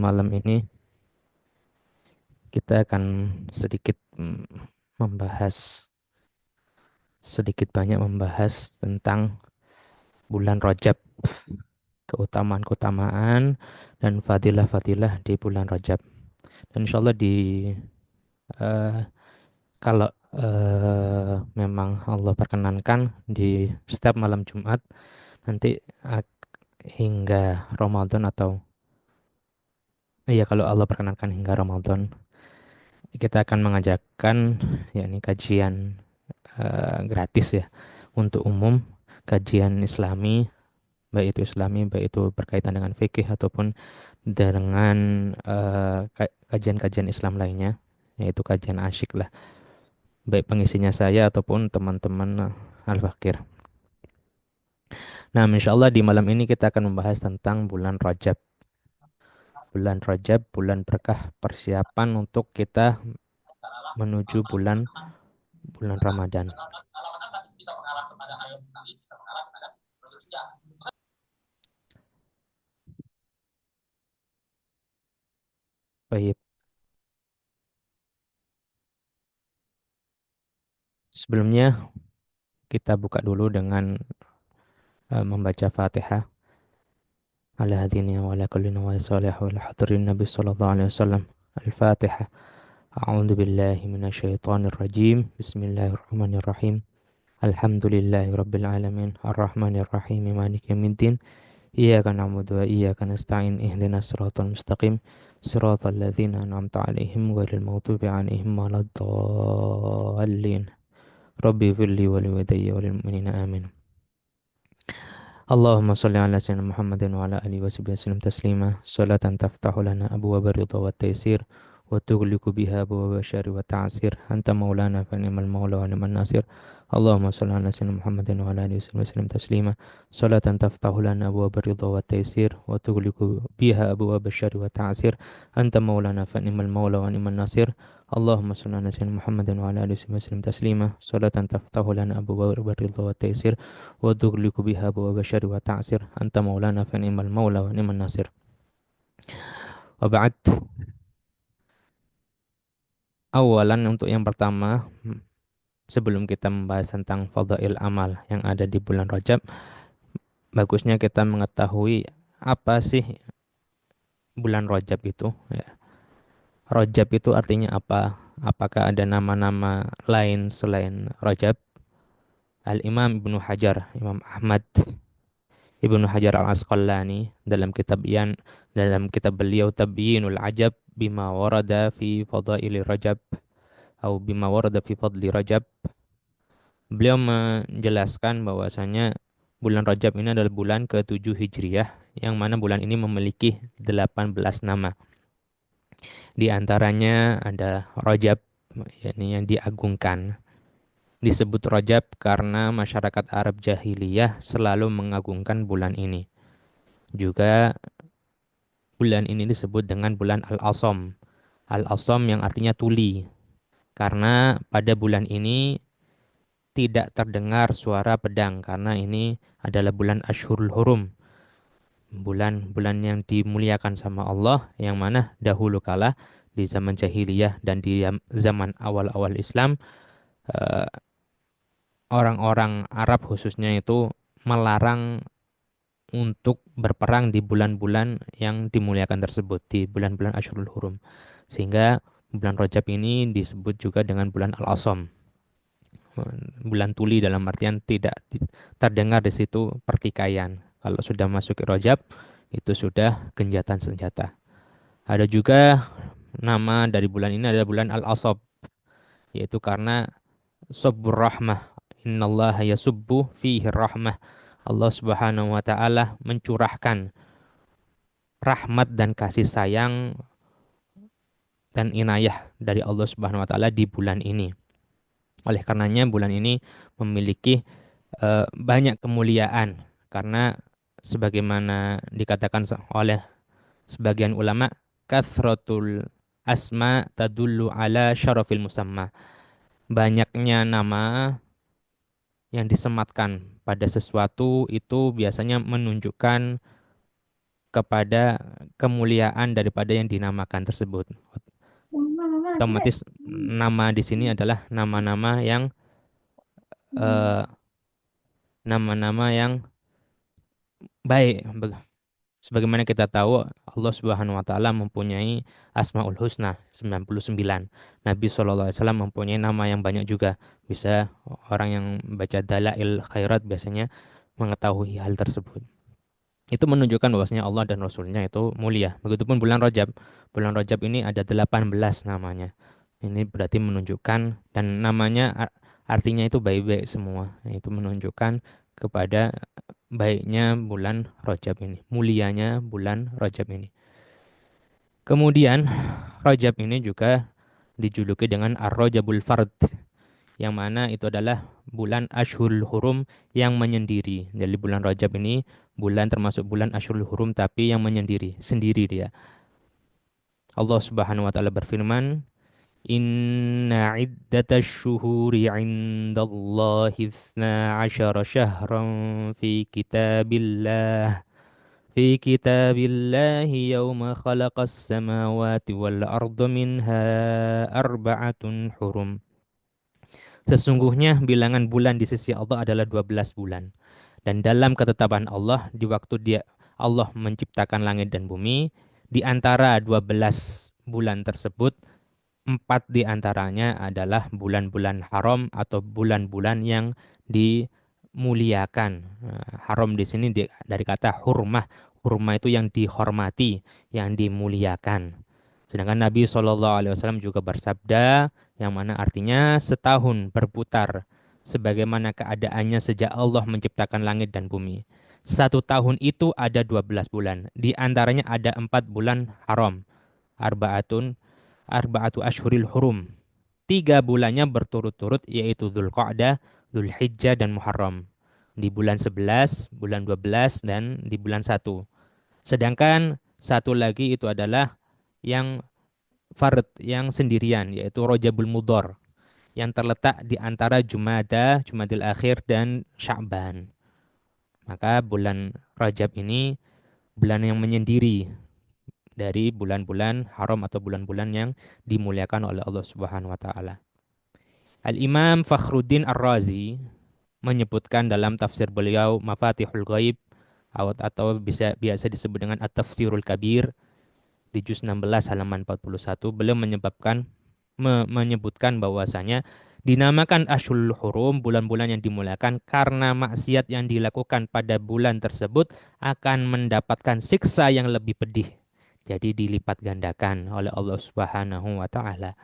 malam ini kita akan sedikit membahas sedikit banyak membahas tentang bulan Rajab, keutamaan-keutamaan dan fadilah-fadilah di bulan Rajab. Dan insya Allah eh, kalau memang Allah perkenankan di setiap malam Jumat nanti hingga Ramadan atau iya kalau Allah perkenankan hingga Ramadan kita akan mengajakkan yakni kajian gratis ya untuk umum, kajian Islami, baik itu Islami, baik itu berkaitan dengan fikih ataupun dengan kajian-kajian Islam lainnya, yaitu kajian asyik lah, baik pengisinya saya ataupun teman-teman Al-Fakir. Nah, insya Allah di malam ini kita akan membahas tentang bulan Rajab. Bulan Rajab, bulan berkah, persiapan untuk kita menuju bulan bulan Ramadan. Baik, sebelumnya kita buka dulu dengan membaca Fatihah. على هدينا وعلى كل نوى صالح والحضر النبي صلى الله عليه وسلم. الفاتحة. أعوذ بالله من الشيطان الرجيم. بسم الله الرحمن الرحيم. الحمد لله رب العالمين الرحمن الرحيم مالك يوم الدين إياك نعبد وإياك نستعين اهدنا الصراط المستقيم صراط الذين أنعمت عليهم غير المغضوب عليهم ولا الضالين ربي اغفر لي ولوالدي وللمؤمنين آمين. اللهم صل على سيدنا محمد وعلى آله وصحبه وسلم تسليما صلاة تفتح لنا أبواب الرضا والتيسير وتغلق بها أبواب الشر والتعسير أنت مولانا فنعم المولى ونعم الناصر. اللهم صل على سيدنا محمد وعلى آله وصحبه وسلم تسليما صلاة تفتح لنا أبواب الرضا والتيسير وتغلق بها أبواب الشر والتعسير أنت مولانا فنعم المولى ونعم الناصر. اللهم صل على سيدنا محمد وعلى آله وصحبه وسلم تسليما صلاة تفتح لنا أبواب الرضا والتيسير وتغلق بها أبواب الشر والتعسير أنت مولانا فنعم المولى ونعم الناصر. وبعد, awalan untuk yang pertama, sebelum kita membahas tentang fadail amal yang ada di bulan Rajab, bagusnya kita mengetahui apa sih bulan Rajab itu ya. Rajab itu artinya apa? Apakah ada nama-nama lain selain Rajab? Al-Imam Ibnu Hajar, Imam Ahmad Ibnu Hajar Al-Asqalani dalam kitab beliau Tabyinul Ajab bima warada fi fadaili Rajab atau bima warada fi fadli Rajab. Beliau menjelaskan bahwasanya bulan Rajab ini adalah bulan ke-7 Hijriyah yang mana bulan ini memiliki 18 nama. Di antaranya ada Rajab, yakni yang diagungkan. Disebut Rajab karena masyarakat Arab jahiliyah selalu mengagungkan bulan ini. Juga bulan ini disebut dengan bulan Al-Asam. Al-Asam yang artinya tuli. Karena pada bulan ini tidak terdengar suara pedang. Karena ini adalah bulan Ashhurul Hurum. Bulan-bulan yang dimuliakan sama Allah. Yang mana dahulu kala di zaman jahiliyah dan di zaman awal-awal Islam. eh, Orang-orang Arab khususnya itu melarang untuk berperang di bulan-bulan yang dimuliakan tersebut, di bulan-bulan Ashurul Hurum. Sehingga bulan Rajab ini disebut juga dengan bulan Al-Asam. Bulan tuli dalam artian tidak terdengar di situ pertikaian. Kalau sudah masuk ke Rajab, itu sudah genjatan senjata. Ada juga nama dari bulan ini adalah bulan Al-Asab, yaitu karena subbur rahmah. Innallaha yasubbu fihi rahmah. Allah Subhanahu wa taala mencurahkan rahmat dan kasih sayang dan inayah dari Allah Subhanahu wa taala di bulan ini. Oleh karenanya bulan ini memiliki banyak kemuliaan karena sebagaimana dikatakan oleh sebagian ulama, kathratul asma tadullu ala syarafil musamma. Banyaknya nama yang disematkan pada sesuatu itu biasanya menunjukkan kepada kemuliaan daripada yang dinamakan tersebut. Otomatis nama di sini adalah nama-nama yang eh, nama-nama yang baik. Sebagaimana kita tahu, Allah Subhanahu wa taala mempunyai Asmaul Husna 99. Nabi SAW mempunyai nama yang banyak juga. Bisa orang yang baca Dalail Khairat biasanya mengetahui hal tersebut. Itu menunjukkan bahwasanya Allah dan Rasulnya itu mulia. Begitupun bulan Rajab. Bulan Rajab ini ada 18 namanya. Ini berarti menunjukkan dan namanya artinya itu baik-baik semua. Itu menunjukkan kepada baiknya bulan Rajab ini, mulianya bulan Rajab ini. Kemudian Rajab ini juga dijuluki dengan Ar-Rajabul Fard, yang mana itu adalah bulan Ashhurul Hurum yang menyendiri. Jadi bulan Rajab ini bulan termasuk bulan Ashhurul Hurum tapi yang menyendiri, sendiri dia. Allah Subhanahu wa taala berfirman, "Inna iddatash syuhuri 'indallahi 12 syahran fi kitabillah في كتاب الله يوم خلق السماوات والأرض منها أربعة حرم. Sesungguhnya bilangan bulan di sisi Allah adalah 12 bulan. Dan dalam ketetapan Allah, di waktu Allah menciptakan langit dan bumi, di antara 12 bulan tersebut, 4 di antaranya adalah bulan-bulan haram atau bulan-bulan yang dimuliakan. Haram di sini dari kata hurmah. Hurmah itu yang dihormati, yang dimuliakan. Sedangkan Nabi SAW juga bersabda, yang mana artinya setahun berputar sebagaimana keadaannya sejak Allah menciptakan langit dan bumi. Satu tahun itu ada 12 bulan. Di antaranya ada 4 bulan haram. Arba'atun Arba'atu Ashhuril Hurum. 3 bulannya berturut-turut yaitu Dzulqa'dah, Dzulhijjah dan Muharram. Di bulan 11, bulan 12 dan di bulan 1. Sedangkan satu lagi itu adalah yang fard, yang sendirian yaitu Rajabul Mudhar yang terletak di antara Jumadil Akhir dan Sya'ban. Maka bulan Rajab ini bulan yang menyendiri dari bulan-bulan haram atau bulan-bulan yang dimuliakan oleh Allah Subhanahu wa taala. Al-Imam Fakhruddin Ar-Razi menyebutkan dalam tafsir beliau Mafatihul Ghaib atau bisa biasa disebut dengan At-Tafsirul Kabir di juz 16 halaman 41, beliau menyebutkan bahwasanya dinamakan Ashhurul Hurum, bulan-bulan yang dimuliakan, karena maksiat yang dilakukan pada bulan tersebut akan mendapatkan siksa yang lebih pedih. Jadi dilipat gandakan oleh Allah Subhanahu wa taala.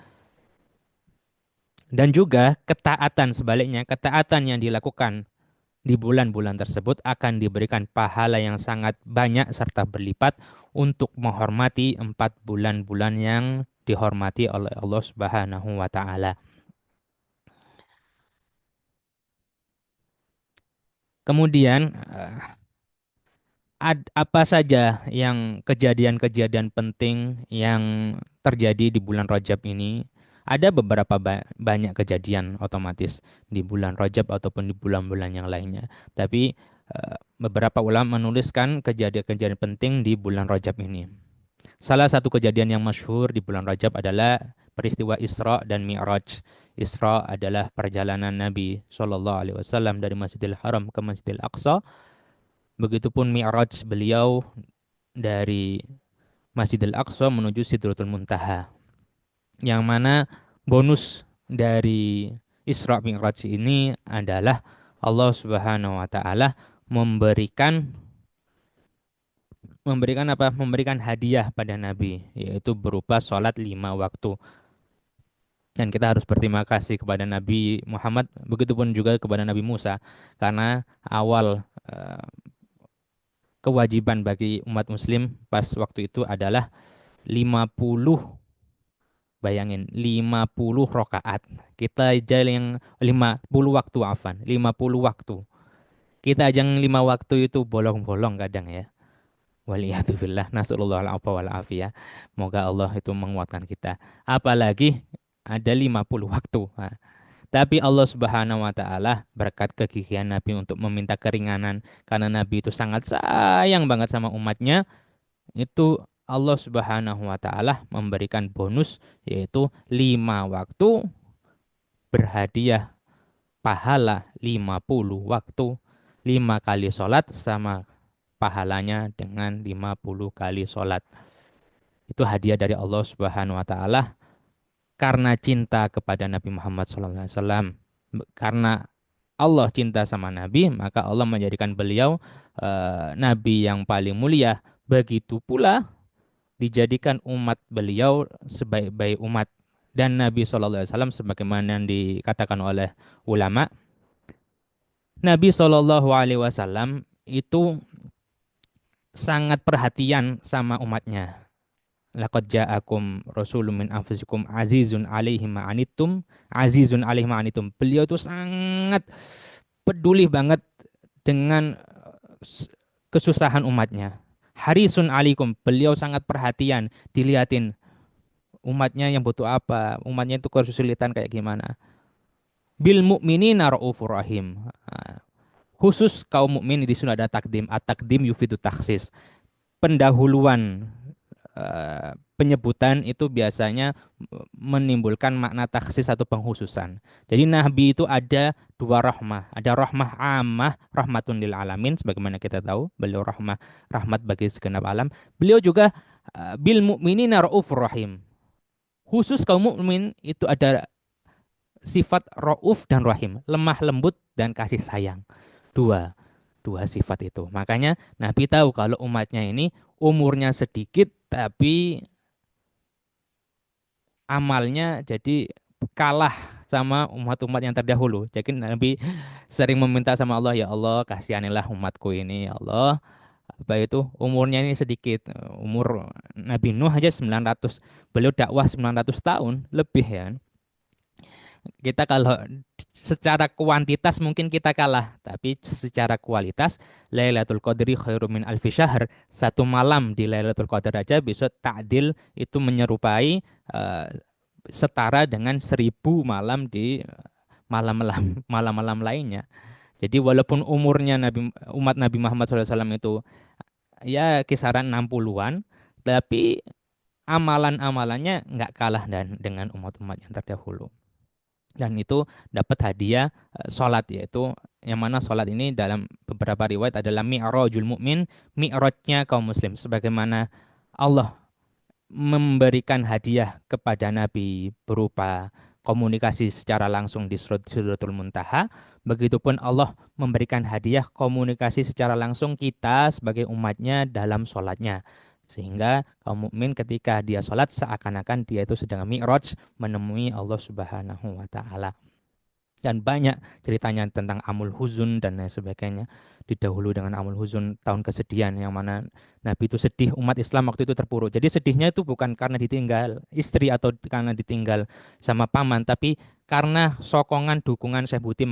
Dan juga ketaatan sebaliknya, ketaatan yang dilakukan di bulan-bulan tersebut akan diberikan pahala yang sangat banyak serta berlipat untuk menghormati 4 bulan-bulan yang dihormati oleh Allah Subhanahu wa taala. Kemudian apa saja yang kejadian-kejadian penting yang terjadi di bulan Rajab ini? Ada beberapa banyak kejadian otomatis di bulan Rajab ataupun di bulan-bulan yang lainnya. Tapi beberapa ulama menuliskan kejadian-kejadian penting di bulan Rajab ini. Salah satu kejadian yang masyhur di bulan Rajab adalah peristiwa Isra dan Mi'raj. Isra adalah perjalanan Nabi Shallallahu Alaihi Wasallam dari Masjidil Haram ke Masjidil Aqsa. Begitupun Mi'raj beliau dari Masjidil Aqsa menuju Sidratul Muntaha. Yang mana bonus dari Isra Mi'raj ini adalah Allah Subhanahu wa taala memberikan memberikan apa? Memberikan hadiah pada Nabi, yaitu berupa sholat 5 waktu. Dan kita harus berterima kasih kepada Nabi Muhammad, begitupun juga kepada Nabi Musa, karena awal kewajiban bagi umat Muslim pas waktu itu adalah 50, bayangin 50 rokaat. Kita aja yang 50 waktu, afan, 50 waktu. Kita aja yang 5 waktu itu bolong-bolong kadang ya. Waliyatubillah, nasallallahu alaihi wal afiyah. Moga Allah itu menguatkan kita. Apalagi ada 50 waktu. Nah, tapi Allah Subhanahu wa taala berkat kegigihan Nabi untuk meminta keringanan karena Nabi itu sangat sayang banget sama umatnya. itu Allah Subhanahu wa taala memberikan bonus yaitu 5 waktu berhadiah pahala 50 waktu, 5 kali sholat sama pahalanya dengan 50 kali sholat. Itu hadiah dari Allah Subhanahu wa taala karena cinta kepada Nabi Muhammad SAW. Karena Allah cinta sama Nabi, maka Allah menjadikan beliau Nabi yang paling mulia. Begitu pula dijadikan umat beliau sebaik-baik umat. Dan Nabi SAW sebagaimana yang dikatakan oleh ulama, Nabi SAW itu sangat perhatian sama umatnya. Laqad ja'akum rasulun min anfusikum azizun alaihi ma anittum, azizun alaihi ma anittum. Beliau itu sangat peduli banget dengan s- kesusahan umatnya. Harisun alaikum, beliau sangat perhatian, dilihatin umatnya yang butuh apa, umatnya itu kesulitan kayak gimana. Bil mu'minina raufur rahim. Nah, khusus kaum mukmin di sini ada takdim, at-takdim yufidu taksis. Pendahuluan penyebutan itu biasanya menimbulkan makna taksis atau penghususan. Jadi Nabi itu ada dua rahmah. Ada rahmah ammah, rahmatun lil alamin, sebagaimana kita tahu, beliau rahmat bagi segenap alam. Beliau juga bil mu'minina raufur rahim. Khusus kaum mukmin itu ada sifat rauf dan rahim, lemah lembut dan kasih sayang. Dua, dua sifat itu. Makanya Nabi tahu kalau umatnya ini umurnya sedikit tapi amalnya jadi kalah sama umat-umat yang terdahulu. Jadi Nabi sering meminta sama Allah, ya Allah kasihanilah umatku ini, ya Allah. Apa itu umurnya ini sedikit. Umur Nabi Nuh aja 900. Beliau dakwah 900 tahun lebih ya. Kita kalau secara kuantitas mungkin kita kalah, tapi secara kualitas Lailatul Qadri khairum min alfi syahr. Satu malam di Lailatul Qadar aja bisa ta'dil itu menyerupai eh, setara dengan 1.000 malam di malam-malam malam-malam lainnya. Jadi walaupun umurnya umat Nabi Muhammad SAW itu ya kisaran 60-an, tapi amalan-amalannya nggak kalah dengan umat-umat yang terdahulu. Dan itu dapat hadiah sholat, yaitu yang mana sholat ini dalam beberapa riwayat adalah mi'rajul mukmin, mi'rajnya kaum muslim, sebagaimana Allah memberikan hadiah kepada Nabi berupa komunikasi secara langsung di Suratul Muntaha, begitupun Allah memberikan hadiah komunikasi secara langsung kita sebagai umatnya dalam sholatnya. Sehingga kaum mukmin ketika dia sholat seakan-akan dia itu sedang mi'raj menemui Allah Subhanahu wa Ta'ala. Dan banyak ceritanya tentang Amul Huzun dan lain sebagainya. Didahului dengan Amul Huzun, tahun kesedihan, yang mana Nabi itu sedih, umat Islam waktu itu terpuruk. Jadi sedihnya itu bukan karena ditinggal istri atau karena ditinggal sama paman, tapi karena sokongan dukungan. Syekh Buti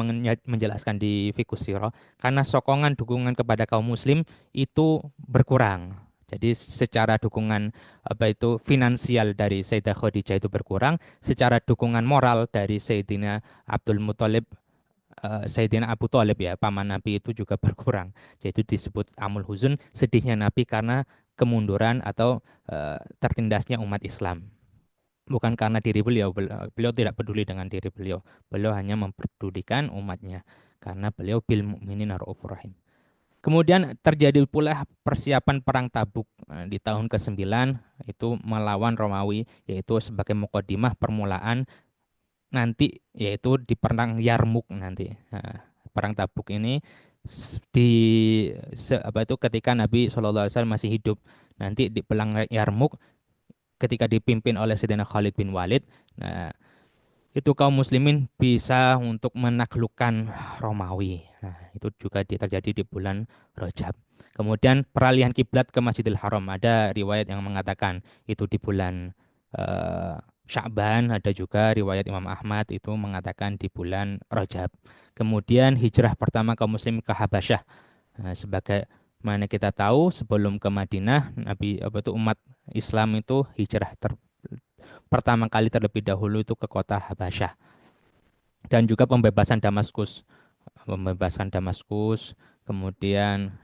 menjelaskan di Fiqhus Sirah, karena sokongan dukungan kepada kaum muslim itu berkurang. Jadi secara dukungan apa itu finansial dari Sayyidah Khadijah itu berkurang, secara dukungan moral dari Sayyidina Abdul Muthalib, Sayyidina Abu Thalib ya, paman Nabi itu juga berkurang. Jadi disebut Amul Huzun, sedihnya Nabi karena kemunduran atau tertindasnya umat Islam. Bukan karena diri beliau, beliau tidak peduli dengan diri beliau. Beliau hanya memperdulikan umatnya karena beliau bil mukminin raufur rahim. Kemudian terjadi pula persiapan perang Tabuk di tahun ke-9 itu melawan Romawi, yaitu sebagai mukadimah permulaan nanti, yaitu di perang Yarmuk nanti. Nah, perang Tabuk ini di apa itu ketika Nabi SAW masih hidup. Nanti di perang Yarmuk ketika dipimpin oleh Sayyidina Khalid bin Walid. Nah, itu kaum muslimin bisa untuk menaklukkan Romawi. Nah, itu juga terjadi di bulan Rajab. Kemudian peralihan kiblat ke Masjidil Haram. Ada riwayat yang mengatakan itu di bulan eh, Sya'ban, ada juga riwayat Imam Ahmad itu mengatakan di bulan Rajab. Kemudian hijrah pertama kaum muslim ke Habasyah. Nah, sebagai mana kita tahu sebelum ke Madinah, Nabi apa itu umat Islam itu hijrah pertama kali terlebih dahulu itu ke kota Habasyah, dan juga pembebasan Damaskus, kemudian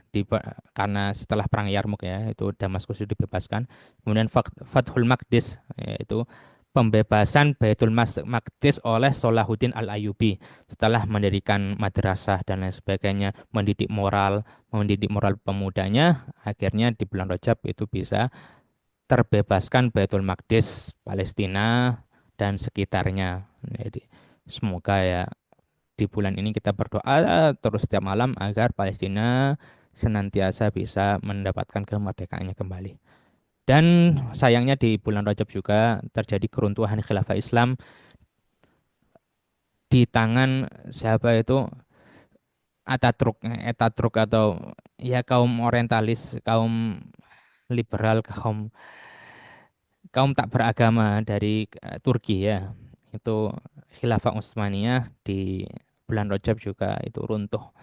karena setelah perang Yarmuk ya, itu Damaskus itu dibebaskan. Kemudian Fathul Maqdis, yaitu pembebasan Baitul Maqdis oleh Salahuddin Al-Ayyubi setelah mendirikan madrasah dan lain sebagainya, mendidik moral pemudanya, akhirnya di bulan Rajab itu bisa terbebaskan Baitul Maqdis, Palestina dan sekitarnya. Jadi semoga ya di bulan ini kita berdoa terus setiap malam agar Palestina senantiasa bisa mendapatkan kemerdekaannya kembali. Dan sayangnya di bulan Rajab juga terjadi keruntuhan khilafah Islam di tangan siapa itu, Ataturk atau ya kaum orientalis, kaum liberal, kaum kaum tak beragama dari Turki ya. Itu khilafah Utsmaniyah di bulan Rajab juga itu runtuh.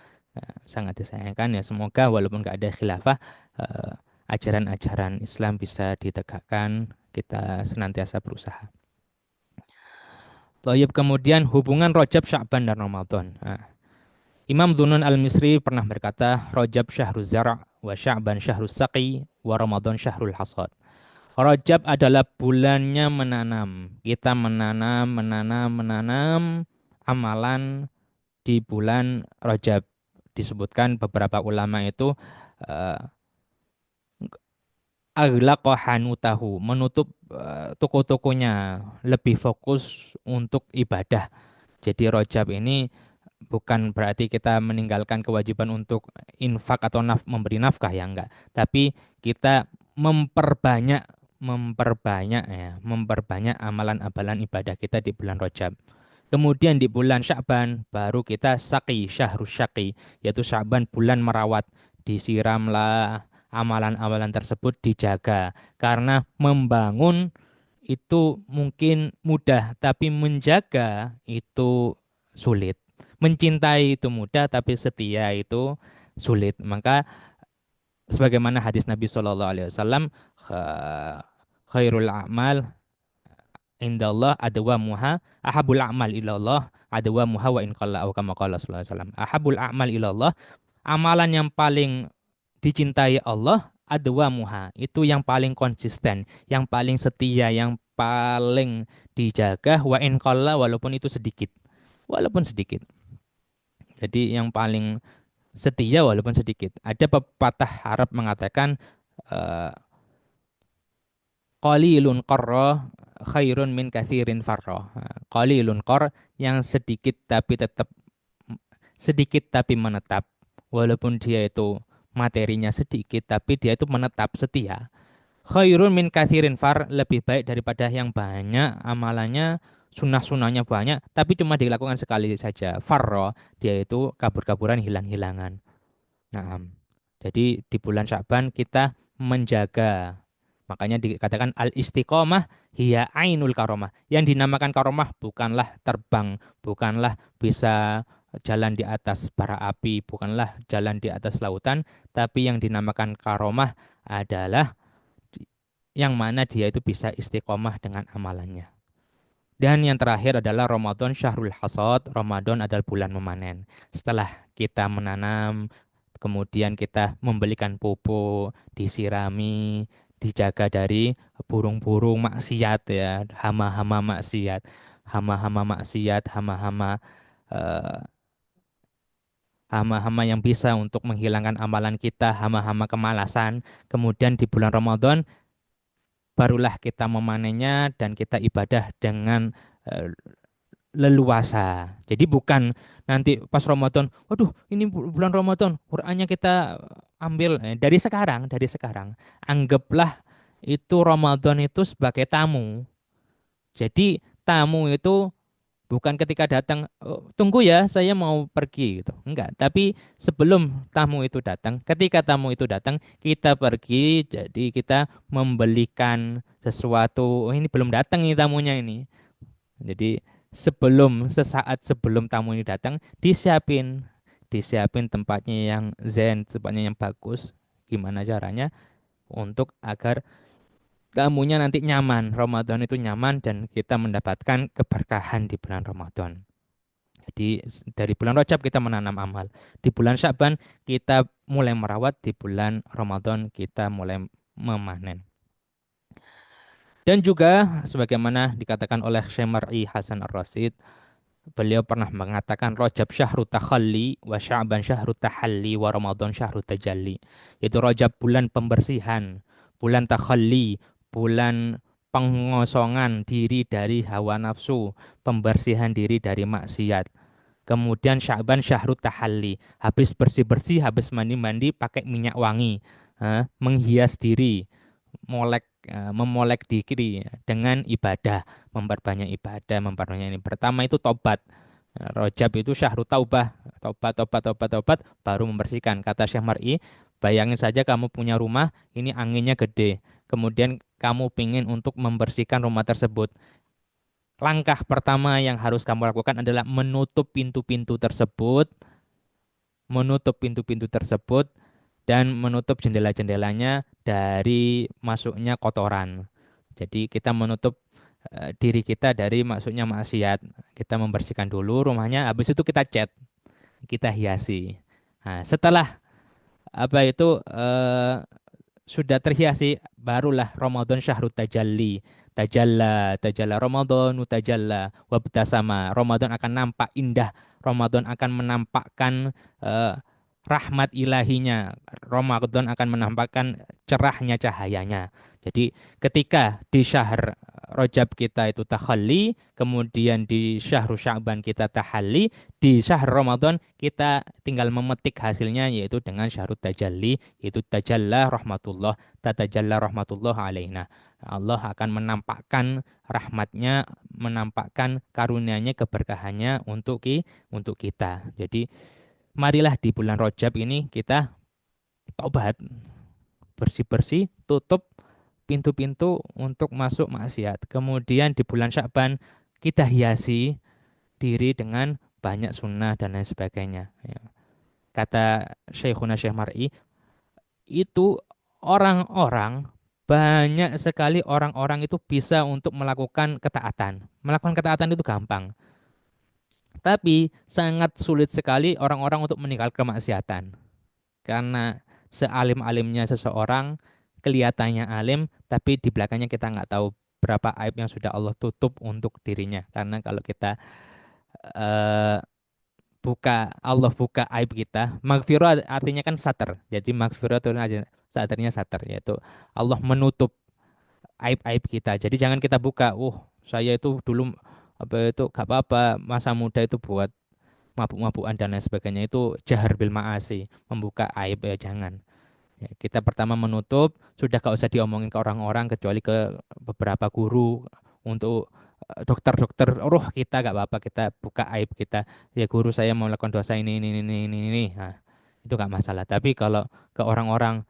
Sangat disayangkan ya, semoga walaupun nggak ada khilafah, eh, ajaran-ajaran Islam bisa ditegakkan, kita senantiasa berusaha. Toyib, kemudian hubungan Rajab, Sya'ban dan Ramadan. Imam Dzunun Al-Misri pernah berkata, Rajab syahrul zara' wa Sya'ban syahrul saqi wa Ramadan syahrul hasad. Rajab adalah bulannya menanam. Kita menanam, menanam, menanam amalan di bulan Rajab. Disebutkan beberapa ulama itu eh, aghlaqa hanutahu, menutup toko-tokonya, lebih fokus untuk ibadah. Jadi Rajab ini bukan berarti kita meninggalkan kewajiban untuk infak atau memberi nafkah ya enggak, tapi kita memperbanyak memperbanyak amalan-amalan ibadah kita di bulan Rajab. Kemudian di bulan Sya'ban baru kita syaqi, syahrus syaqi, yaitu Sya'ban bulan merawat, disiramlah amalan-amalan tersebut, dijaga, karena membangun itu mungkin mudah, tapi menjaga itu sulit. Mencintai itu mudah, tapi setia itu sulit. Maka sebagaimana hadis Nabi Shallallahu Alaihi Wasallam, khairul a'mal indallah adwamuha, ahabul a'mal ilallah adwamuha wa in qalla, atau kama qala sallallahu alaihi wasallam. Ahabul a'mal ilallah, amalan yang paling dicintai Allah, adwamuha, itu yang paling konsisten, yang paling setia, yang paling dijaga, wa in qalla, walaupun itu sedikit. Walaupun sedikit. Jadi yang paling setia walaupun sedikit. Ada pepatah Arab mengatakan, eh, qalilun qarra khairun min katsirin farra. Qalilun qar, yang sedikit tapi tetap sedikit tapi menetap. Walaupun dia itu materinya sedikit tapi dia itu menetap setia. Khairun min katsirin far, lebih baik daripada yang banyak amalannya, sunnah-sunnahnya banyak tapi cuma dilakukan sekali saja. Farra, dia itu kabur-kaburan, hilang-hilangan. Nah, jadi di bulan Sya'ban kita menjaga. Makanya dikatakan al-istiqomah hiya ainul karomah. Yang dinamakan karomah bukanlah terbang, bukanlah bisa jalan di atas bara api, bukanlah jalan di atas lautan, tapi yang dinamakan karomah adalah yang mana dia itu bisa istiqomah dengan amalannya. Dan yang terakhir adalah Ramadan syahrul hasad. Ramadan adalah bulan memanen. Setelah kita menanam, kemudian kita membelikan pupuk, disirami, dijaga dari burung-burung maksiat ya, hama-hama maksiat, hama-hama eh, hama-hama yang bisa untuk menghilangkan amalan kita, hama-hama kemalasan. Kemudian di bulan Ramadan barulah kita memanennya dan kita ibadah dengan eh, leluasa. Jadi bukan nanti pas Ramadan, waduh ini bulan Ramadan, Qur'annya kita ambil. Dari sekarang. Anggaplah itu Ramadan itu sebagai tamu. Jadi tamu itu bukan ketika datang, "Oh, tunggu ya, saya mau pergi," gitu. Enggak, tapi sebelum tamu itu datang, ketika tamu itu datang, kita pergi, jadi kita membelikan sesuatu. Oh, ini belum datang nih tamunya ini. Jadi sesaat sebelum tamu ini datang, disiapin tempatnya yang zen, tempatnya yang bagus. Gimana caranya untuk agar tamunya nanti nyaman, Ramadan itu nyaman dan kita mendapatkan keberkahan di bulan Ramadan. Jadi dari bulan Rajab kita menanam amal. Di bulan Sya'ban kita mulai merawat, di bulan Ramadan kita mulai memanen. Dan juga sebagaimana dikatakan oleh Syekh Mar'i Hasan Ar-Rasyid, beliau pernah mengatakan Rajab syahru takhalli wa Sya'ban syahru tahalli wa Ramadan syahru tajalli. Itu Rajab bulan pembersihan, bulan takhalli, bulan pengosongan diri dari hawa nafsu, pembersihan diri dari maksiat. Kemudian Sya'ban syahrut tahalli. Habis bersih-bersih, habis mandi-mandi pakai minyak wangi. Menghias diri, memolek diri dengan ibadah, memperbanyak ibadah, memperbanyak ini. Pertama itu tobat. Rajab itu syahrut taubah, tobat, tobat, tobat, tobat, baru membersihkan. Kata Syekh Mar'i, bayangin saja kamu punya rumah, ini anginnya gede. Kemudian kamu pingin untuk membersihkan rumah tersebut. Langkah pertama yang harus kamu lakukan adalah menutup pintu-pintu tersebut, dan menutup jendela-jendelanya dari masuknya kotoran. Jadi kita menutup diri kita dari masuknya maksiat. Kita membersihkan dulu rumahnya, habis itu kita cat, kita hiasi. Nah, setelah apa itu sudah terhiasi, barulah Ramadan syahrut tajalli. Tajalla Ramadhanu tajalla wabtasama. Ramadan akan nampak indah, Ramadan akan menampakkan eh, rahmat ilahinya, Ramadan akan menampakkan cerahnya cahayanya. Jadi ketika di syahr Rajab kita itu takhalli, kemudian di syahr Sya'ban kita tahalli, di syahr Ramadan kita tinggal memetik hasilnya, yaitu dengan syahrut tajalli, yaitu tajalla rahmatullah, tatajalla rahmatullah alaina. Allah akan menampakkan rahmatnya, menampakkan karunia-Nya, keberkahannya untuk kita. Jadi marilah di bulan Rajab ini kita taubat, bersih-bersih, tutup pintu-pintu untuk masuk maksiat. Kemudian di bulan Sya'ban kita hiasi diri dengan banyak sunnah dan lain sebagainya. Ya. Kata Syekhuna Syekh Mar'i, itu orang-orang, banyak sekali orang-orang itu bisa untuk melakukan ketaatan. Melakukan ketaatan itu gampang. Tapi sangat sulit sekali orang-orang untuk meninggalkan kemaksiatan. Karena sealim-alimnya seseorang, kelihatannya alim, tapi di belakangnya kita nggak tahu berapa aib yang sudah Allah tutup untuk dirinya. Karena kalau kita eh, Allah buka aib kita, magfirah artinya kan satar. Jadi magfirah itu artinya satar, yaitu Allah menutup aib-aib kita. Jadi jangan kita buka, saya itu dulu apa itu gak apa-apa, masa muda itu buat mabuk-mabukan dan lain sebagainya, itu jahar bil ma'asi, membuka aib, ya jangan. Ya, kita pertama menutup, sudah gak usah diomongin ke orang-orang kecuali ke beberapa guru, untuk dokter-dokter roh kita gak apa-apa, kita buka aib kita. Ya guru, saya mau melakukan dosa ini. Nah, itu gak masalah. Tapi kalau ke orang-orang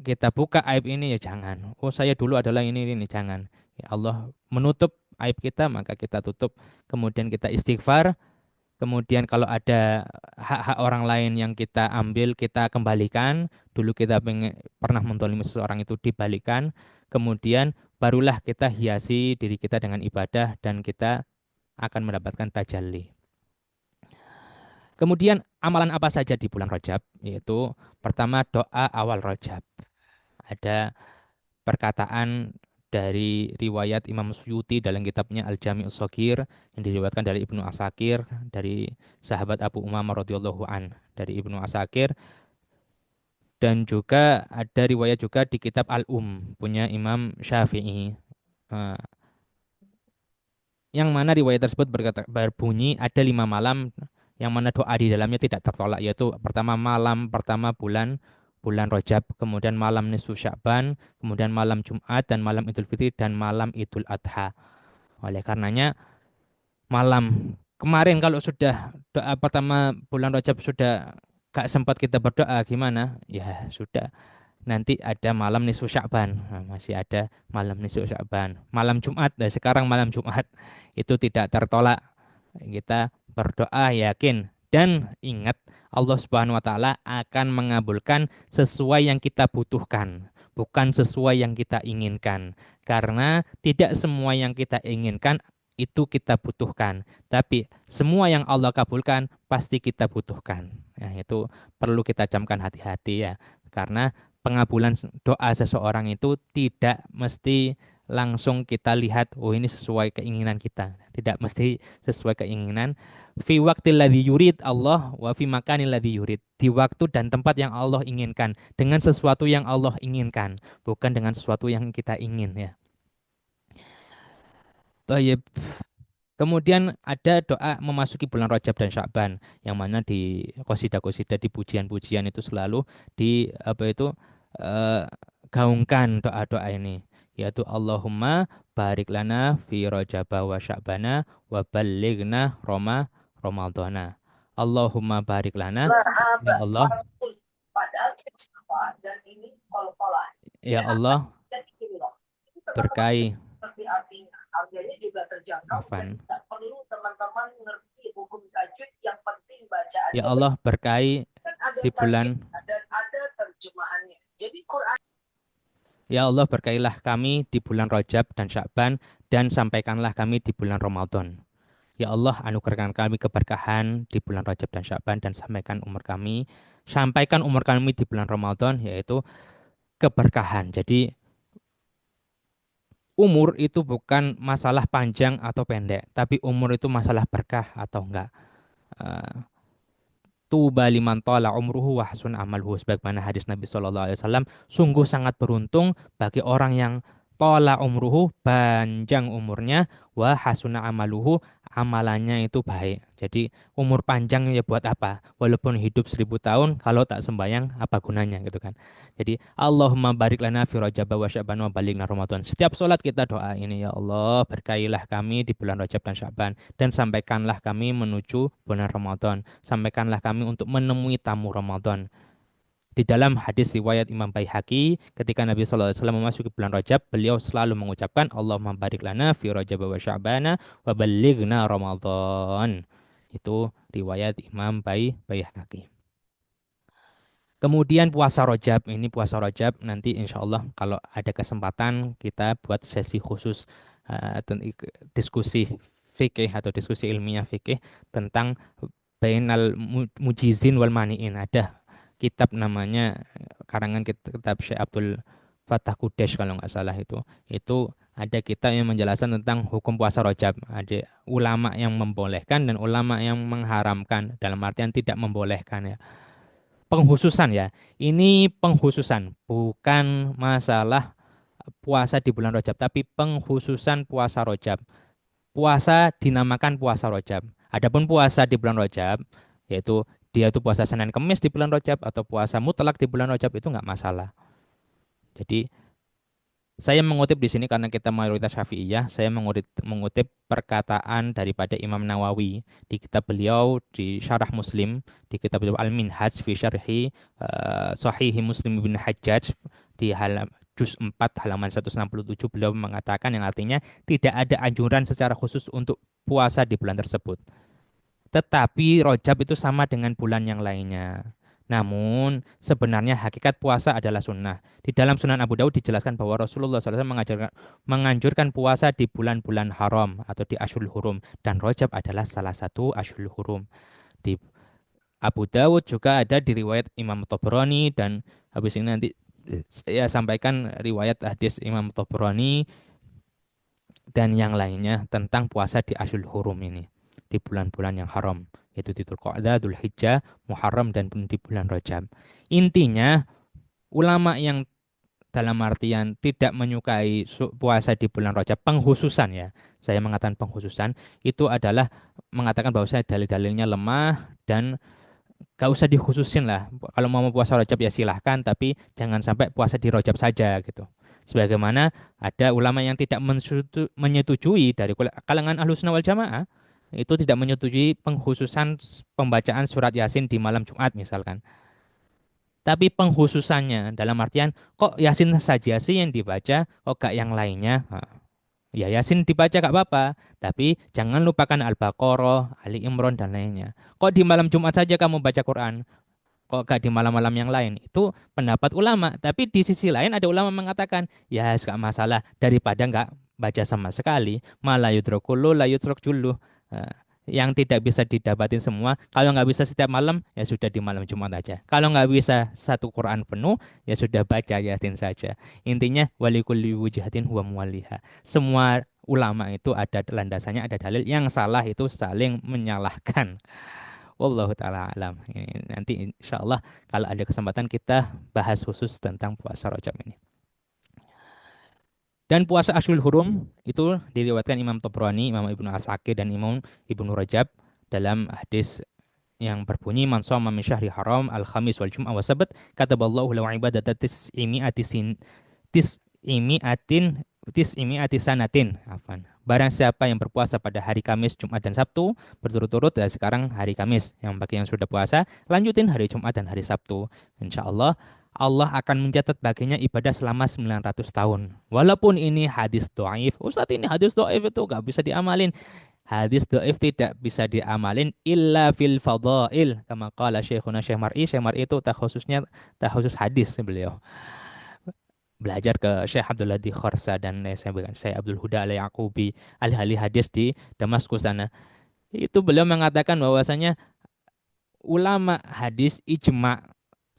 kita buka aib ini, ya jangan. Oh, saya dulu adalah ini, jangan. Ya Allah menutup aib kita, maka kita tutup. Kemudian kita istighfar. Kemudian kalau ada hak-hak orang lain yang kita ambil, kita kembalikan. Dulu kita pernah mentolimi seseorang, itu dibalikan. Kemudian barulah kita hiasi diri kita dengan ibadah, dan kita akan mendapatkan tajalli. Kemudian amalan apa saja di bulan Rajab? Yaitu pertama, doa awal Rajab. Ada perkataan dari riwayat Imam Suyuti dalam kitabnya Al-Jami' Shaghir, yang diriwayatkan dari Ibnu Asakir, dari sahabat Abu Umamah radhiyallahu an, dari Ibnu Asakir. Dan juga ada riwayat juga di kitab punya Imam Syafi'i. Eh, yang mana riwayat tersebut berbunyi ada 5 malam yang mana doa di dalamnya tidak tertolak, yaitu pertama malam pertama bulan bulan Rajab, kemudian malam nisfu Sya'ban, kemudian malam Jumat, dan malam Idul Fitri, dan malam Idul Adha. Oleh karenanya malam kemarin kalau sudah doa pertama bulan Rajab sudah gak sempat kita berdoa, gimana? Ya sudah, nanti ada malam nisfu Sya'ban. Nah, masih ada malam nisfu Sya'ban. Malam Jumat, nah sekarang malam Jumat itu tidak tertolak. Kita berdoa yakin dan ingat, Allah Subhanahu wa taala akan mengabulkan sesuai yang kita butuhkan, bukan sesuai yang kita inginkan. Karena tidak semua yang kita inginkan itu kita butuhkan. Tapi semua yang Allah kabulkan pasti kita butuhkan. Nah, itu perlu kita camkan hati-hati ya. Karena pengabulan doa seseorang itu tidak mesti langsung kita lihat, oh ini sesuai keinginan kita. Tidak mesti sesuai keinginan. Fi waqtil ladzi yurid Allah wa fi makanil ladzi yurid. Di waktu dan tempat yang Allah inginkan. Dengan sesuatu yang Allah inginkan. Bukan dengan sesuatu yang kita ingin ya. Baik. Kemudian ada doa memasuki bulan Rajab dan Sya'ban yang mana di qasidah-qasidah di pujian-pujian itu selalu di apa itu eh, gaungkan doa-doa ini yaitu Allahumma barik lana fi Rajab wa Sya'bana wa ballighna Ramadhana. Allahumma barik lana ya Allah ya Allah berkahi Afan. Ya Allah berkahi di bulan Ya Allah berkailah kami di bulan Rajab dan Sya'ban dan sampaikanlah kami di bulan Ramadan. Ya Allah anugerahkan kami keberkahan di bulan Rajab dan Sya'ban dan sampaikan umur kami di bulan Ramadan yaitu keberkahan. Jadi umur itu bukan masalah panjang atau pendek, tapi umur itu masalah berkah atau enggak. Eh, Tuba liman tola umruhu wa hasun amalhu sebagaimana hadis Nabi Shallallahu Alaihi Wasallam sungguh sangat beruntung bagi orang yang tola umruhu panjang umurnya wa hasuna amaluhu amalannya itu baik. Jadi umur panjang ya buat apa? Walaupun hidup 1000 tahun kalau tak sembahyang apa gunanya gitu kan. Jadi Allahumma barik lana fi Rajab wa Sya'ban wa balighna Ramadan. Setiap sholat kita doa ini ya Allah berkailah kami di bulan Rajab dan Sya'ban dan sampaikanlah kami menuju bulan Ramadan. Sampaikanlah kami untuk menemui tamu Ramadan. Di dalam hadis riwayat Imam Baihaqi, ketika Nabi SAW memasuki bulan Rajab, beliau selalu mengucapkan, Allahumma barik lana fi Rajab wa Sya'bana wa balighna Ramadan. Itu riwayat Imam Baihaqi. Kemudian puasa Rajab, ini puasa Rajab nanti insya Allah kalau ada kesempatan kita buat sesi khusus diskusi fikih atau diskusi ilmiah fikih tentang bainal mujizin wal maniin. Ada kitab namanya karangan kitab Syekh Abdul Fattah Qudesh kalau nggak salah itu. Itu ada kitab yang menjelaskan tentang hukum puasa Rajab. Ada ulama yang membolehkan dan ulama yang mengharamkan dalam artian tidak membolehkan ya. Penghususan ya. Ini penghususan, bukan masalah puasa di bulan Rajab, tapi penghususan puasa Rajab. Puasa dinamakan puasa Rajab. Adapun puasa di bulan Rajab, yaitu dia itu puasa Senin Kamis di bulan Rajab atau puasa mutlak di bulan Rajab itu nggak masalah. Jadi saya mengutip di sini karena kita mayoritas Syafi'iyah, saya mengutip perkataan daripada Imam Nawawi di kitab beliau di Syarah Muslim, di kitab beliau Al-Minhaj fi Syarhi Sahih Muslim bin Hajjaj di juz 4 halaman 167 beliau mengatakan yang artinya tidak ada anjuran secara khusus untuk puasa di bulan tersebut. Tetapi Rajab itu sama dengan bulan yang lainnya. Namun, sebenarnya hakikat puasa adalah sunnah. Di dalam Sunan Abu Daud dijelaskan bahwa Rasulullah SAW menganjurkan puasa di bulan-bulan haram atau di Ashhurul Hurum. Dan Rajab adalah salah satu Ashhurul Hurum. Di Abu Daud juga ada di riwayat Imam Tabrani dan habis ini nanti saya sampaikan riwayat hadis Imam Tabrani dan yang lainnya tentang puasa di Ashhurul Hurum ini di bulan-bulan yang haram yaitu di Dzulqa'dah, Dzulhijjah, Muharram dan di bulan Rajab. Intinya ulama yang dalam artian tidak menyukai puasa di bulan Rajab penghususan ya. Saya mengatakan penghususan itu adalah mengatakan bahwa saya dalil-dalilnya lemah dan gak usah dikhususin lah. Kalau mau puasa Rajab ya silahkan, tapi jangan sampai puasa di Rajab saja gitu. Sebagaimana ada ulama yang tidak menyetujui dari kalangan Ahlussunnah wal Jamaah itu tidak menyetujui penghususan pembacaan surat Yasin di malam Jumat misalkan. Tapi penghususannya dalam artian kok Yasin saja sih yang dibaca, kok gak yang lainnya? Nah, ya Yasin dibaca gak apa-apa, tapi jangan lupakan Al-Baqarah, Ali Imran dan lainnya. Kok di malam Jumat saja kamu baca Quran? Kok gak di malam-malam yang lain? Itu pendapat ulama. Tapi di sisi lain ada ulama mengatakan, ya gak masalah daripada gak baca sama sekali, malah yudrokulu la yudrok julu. Eh, yang tidak bisa didapatin semua, kalau nggak bisa setiap malam, ya sudah di malam Jumat aja. Kalau nggak bisa satu Quran penuh, ya sudah baca Yasin saja. Intinya walikulli wujahatin huwa muwalliha. Semua ulama itu ada landasannya, ada dalil. Yang salah itu saling menyalahkan. Wallahu taala alam. Nanti insya Allah kalau ada kesempatan kita bahas khusus tentang puasa Rajab ini. Dan puasa Ashurul Hurum itu diriwayatkan Imam Tabrani, Imam Ibnu Asakir dan Imam Ibnu Rajab dalam hadis yang berbunyi man shoma min syahri haram al khamis wal jum'ah wa sabat kataballahu lahu ibadata tis'imi'atin tis'imi'ati sanatin afan. Barang siapa yang berpuasa pada hari Kamis, Jumat dan Sabtu berturut-turut, dan sekarang hari Kamis, yang bagi yang sudah puasa lanjutin hari Jumat dan hari Sabtu, insya Allah Allah akan mencatat baginya ibadah selama 900 tahun. Walaupun ini hadis do'if, Ustadz ini hadis do'if itu gak bisa diamalin. Hadis do'if tidak bisa diamalin illa fil fadail. Kama qala Syekhuna Syekh Mar'i. Syekh Mar'i itu tak khusus hadis beliau. Belajar ke Syekh Abdul Hadi Khorsa dan Syekh Abdul Huda al Yaqubi, ahli-ahli hadis di Damaskus sana. Itu beliau mengatakan bahwasanya ulama hadis ijma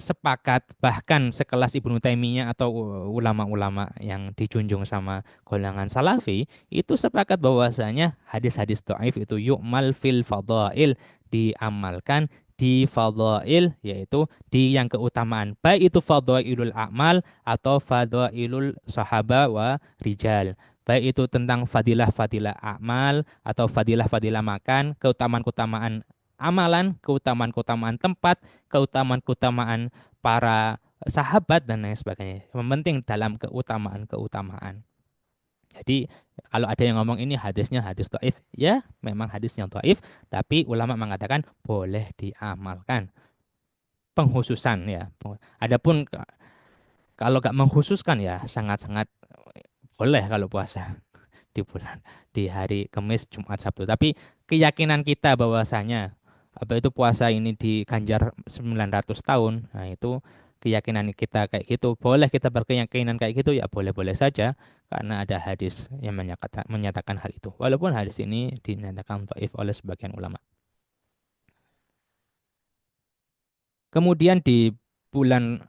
sepakat, bahkan sekelas Ibnu Taimiyah atau ulama-ulama yang dijunjung sama golongan Salafi itu sepakat bahwasanya hadis-hadis dhaif itu yu'mal fil fadail, diamalkan di fadail, yaitu di yang keutamaan, baik itu fadailul a'mal atau fadailul sahaba wa rijal, baik itu tentang fadilah-fadilah amal atau fadilah-fadilah makan, keutamaan-keutamaan amalan, keutamaan-keutamaan tempat, keutamaan-keutamaan para sahabat dan lain sebagainya. Yang penting dalam keutamaan-keutamaan. Jadi kalau ada yang ngomong ini hadisnya hadis dhaif, ya memang hadisnya dhaif, tapi ulama mengatakan boleh diamalkan. Penghususan ya. Adapun kalau gak mengkhususkan ya sangat-sangat boleh kalau puasa di bulan di hari Kamis, Jumat, Sabtu. Tapi keyakinan kita bahwasanya apa itu puasa ini diganjar 900 tahun. Nah, itu keyakinan kita kayak gitu. Boleh kita berkeyakinan kayak gitu ya boleh-boleh saja karena ada hadis yang menyatakan hal itu. Walaupun hadis ini dinyatakan dhaif oleh sebagian ulama. Kemudian di bulan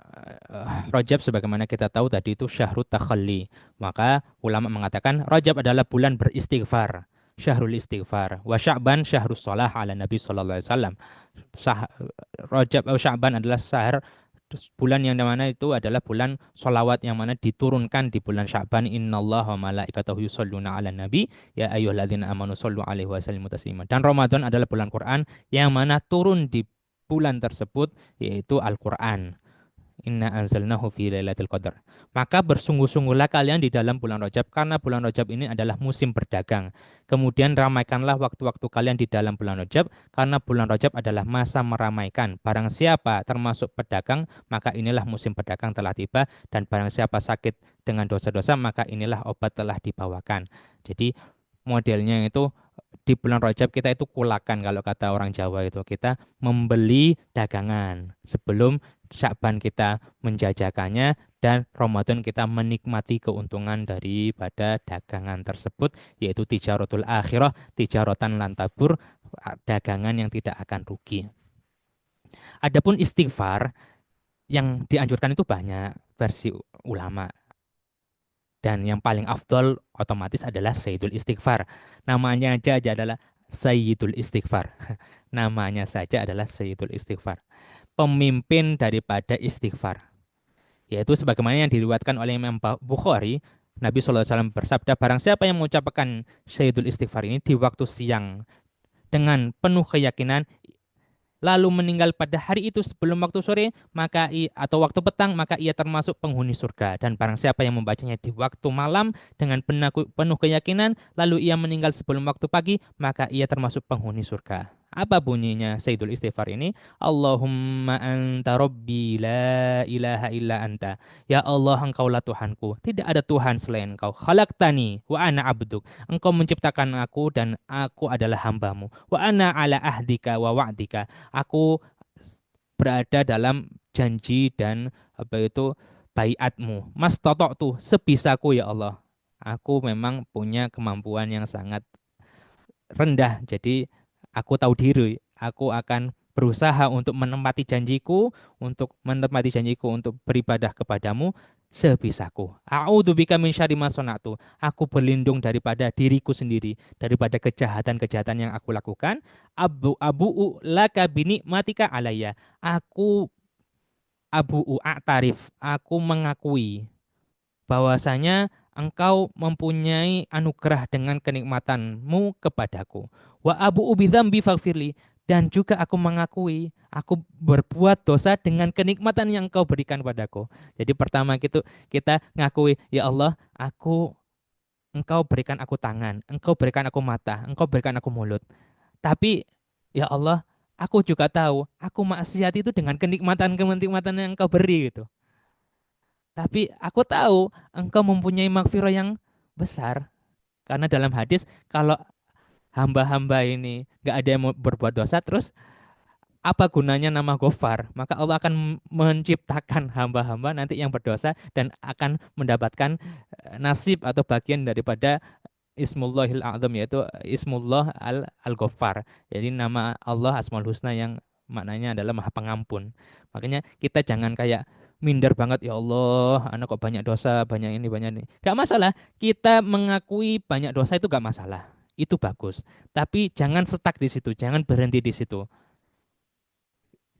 Rajab sebagaimana kita tahu tadi itu syahrut takhalli. Maka ulama mengatakan Rajab adalah bulan beristighfar. Syahrul istighfar. Wa Sya'ban syahrus shalah ala Nabi sallallahu alaihi wasallam. Sah, Rajab atau Sya'ban adalah bulan yang mana itu adalah bulan solawat yang mana diturunkan di bulan Sya'ban. Innallaha wa malaikatahu yusholluna ala nabi ya ayyuhalladzina amanu shollu alaihi wa sallimu taslima. Dan Ramadan adalah bulan Quran yang mana turun di bulan tersebut yaitu Al-Quran. Inna anzalnahu fi lailatul qadar. Maka bersungguh-sungguhlah kalian di dalam bulan Rajab karena bulan Rajab ini adalah musim berdagang. Kemudian ramaikanlah waktu-waktu kalian di dalam bulan Rajab karena bulan Rajab adalah masa meramaikan. Barang siapa termasuk pedagang, maka inilah musim pedagang telah tiba, dan barang siapa sakit dengan dosa-dosa, maka inilah obat telah dibawakan. Jadi modelnya itu di bulan Rajab kita itu kulakan, kalau kata orang Jawa itu kita membeli dagangan sebelum Sya'ban kita menjajakannya, dan Ramadan kita menikmati keuntungan daripada dagangan tersebut, yaitu tijaratul akhirah, tijaratan lantabur, dagangan yang tidak akan rugi. Adapun istighfar yang dianjurkan itu banyak versi ulama. Dan yang paling afdol otomatis adalah Sayyidul Istighfar. Namanya saja adalah Sayyidul Istighfar. Namanya saja adalah Sayyidul Istighfar. Pemimpin daripada istighfar. Yaitu sebagaimana yang diriwayatkan oleh Imam Bukhari, Nabi SAW bersabda, barang siapa yang mengucapkan Sayyidul Istighfar ini di waktu siang dengan penuh keyakinan, lalu meninggal pada hari itu sebelum waktu sore, atau waktu petang, maka ia termasuk penghuni surga. Dan barang siapa yang membacanya di waktu malam dengan penuh keyakinan, lalu ia meninggal sebelum waktu pagi, maka ia termasuk penghuni surga. Apa bunyinya Sayyidul Istighfar ini? Allahumma anta rabbi la ilaha illa anta. Ya Allah, engkaulah Tuhanku. Tidak ada Tuhan selain engkau. Khalaqtani wa ana abduk. Engkau menciptakan aku dan aku adalah hambamu. Wa ana ala ahdika wa wa'dika. Aku berada dalam janji dan apa itu baiatmu. Mas tuh sebisaku ya Allah. Aku memang punya kemampuan yang sangat rendah. Jadi aku tahu diri, aku akan berusaha untuk menepati janjiku untuk beribadah kepadamu sebisaku. A'udzubika min syarri ma sana'tu. Aku berlindung daripada diriku sendiri, daripada kejahatan-kejahatan yang aku lakukan. Abu'u laka binikmatika alayya. Aku abu'u a'tarif. Aku mengakui bahwasanya engkau mempunyai anugerah dengan kenikmatanmu kepadaku. Wa abu ubidzambi faghfirli, dan juga aku mengakui aku berbuat dosa dengan kenikmatan yang engkau berikan padaku. Jadi pertama gitu kita ngakui, ya Allah, engkau berikan aku tangan, engkau berikan aku mata, engkau berikan aku mulut. Tapi ya Allah, aku juga tahu aku maksiat itu dengan kenikmatan-kenikmatan yang engkau beri gitu. Tapi aku tahu engkau mempunyai magfirah yang besar. Karena dalam hadis, kalau hamba-hamba ini nggak ada yang mau berbuat dosa, terus apa gunanya nama Gofar? Maka Allah akan menciptakan hamba-hamba nanti yang berdosa dan akan mendapatkan nasib atau bagian daripada Ismullahil A'zam, yaitu Ismullah Al-Ghaffar. Jadi nama Allah Asmaul Husna yang maknanya adalah Maha Pengampun. Makanya kita jangan kayak minder banget, ya Allah, anak kok banyak dosa, banyak ini, banyak ini. Gak masalah. Kita mengakui banyak dosa itu gak masalah. Itu bagus. Tapi jangan stuck di situ, jangan berhenti di situ.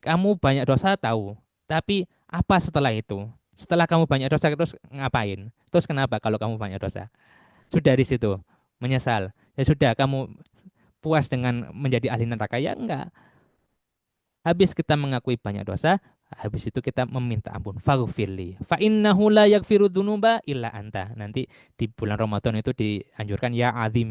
Kamu banyak dosa tahu, tapi apa setelah itu? Setelah kamu banyak dosa terus ngapain? Terus kenapa kalau kamu banyak dosa? Sudah di situ menyesal, ya sudah kamu puas dengan menjadi ahli neraka, ya enggak. Habis kita mengakui banyak dosa, habis itu kita meminta ampun, faghfirli fa innahu la yaghfiru dzunuba illa anta. Nanti di bulan Ramadan itu dianjurkan, ya azim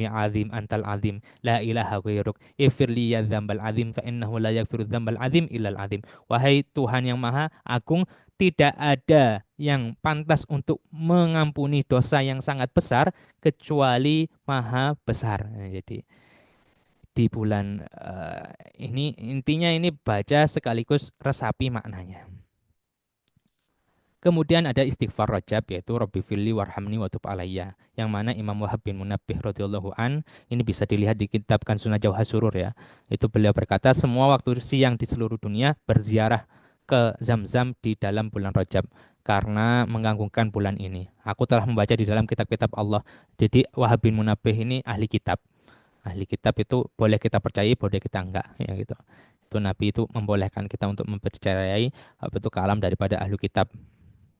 antal azim la ilaha ghairuk ifirli ya dzambal azim fa innahu la yaghfiru dzambal azim illal azim. Wahai Tuhan yang maha agung, tidak ada yang pantas untuk mengampuni dosa yang sangat besar kecuali maha besar. Nah, jadi di bulan ini intinya ini baca sekaligus resapi maknanya. Kemudian ada istighfar Rajab, yaitu Rabbi firli warhamni wa tub alayya, yang mana Imam Wahab bin Munabbih radhiyallahu an, ini bisa dilihat di kitab Kanzun Najwa Surur ya. Itu beliau berkata, semua waktu siang di seluruh dunia berziarah ke Zam-Zam di dalam bulan Rajab karena menggantungkan bulan ini. Aku telah membaca di dalam kitab-kitab Allah. Jadi Wahab bin Munabbih ini ahli kitab. Ahli kitab itu boleh kita percayai, boleh kita enggak, ya gitu. Itu Nabi itu membolehkan kita untuk mempercayai apa itu kalam daripada ahli kitab,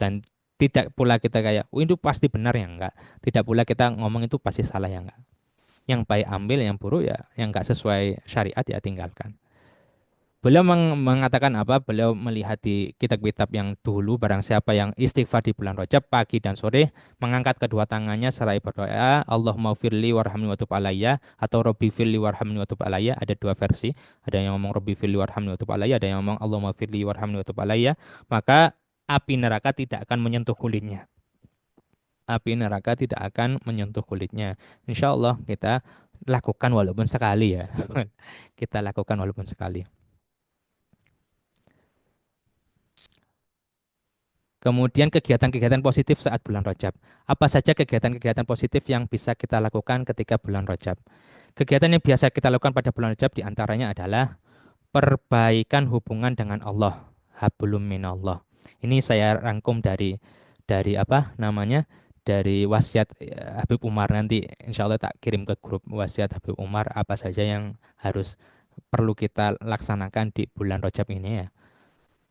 dan tidak pula kita kayak, oh itu pasti benar, ya enggak. Tidak pula kita ngomong itu pasti salah, ya enggak. Yang baik ambil, yang buruk ya yang enggak sesuai syariat ya tinggalkan. Beliau mengatakan apa? Beliau melihat di kitab-kitab yang dulu, barang siapa yang istighfar di bulan Rajab pagi dan sore, mengangkat kedua tangannya seraya berdoa, Allahumma firli warhamni wa tub alayya, atau Rabbi firli warhamni wa tub alayya. Ada dua versi. Ada yang ngomong Rabbi firli warhamni wa tub alayya, ada yang ngomong Allahumma firli warhamni wa tub alayya. Maka api neraka tidak akan menyentuh kulitnya. Api neraka tidak akan menyentuh kulitnya. Insya Allah kita lakukan walaupun sekali ya. Kita lakukan walaupun sekali. Kemudian kegiatan-kegiatan positif saat bulan Rajab. Apa saja kegiatan-kegiatan positif yang bisa kita lakukan ketika bulan Rajab? Kegiatan yang biasa kita lakukan pada bulan Rajab diantaranya adalah perbaikan hubungan dengan Allah. Hablum minallah. Ini saya rangkum dari apa namanya? Dari wasiat Habib Umar. Nanti insya Allah tak kirim ke grup wasiat Habib Umar apa saja yang harus perlu kita laksanakan di bulan Rajab ini ya.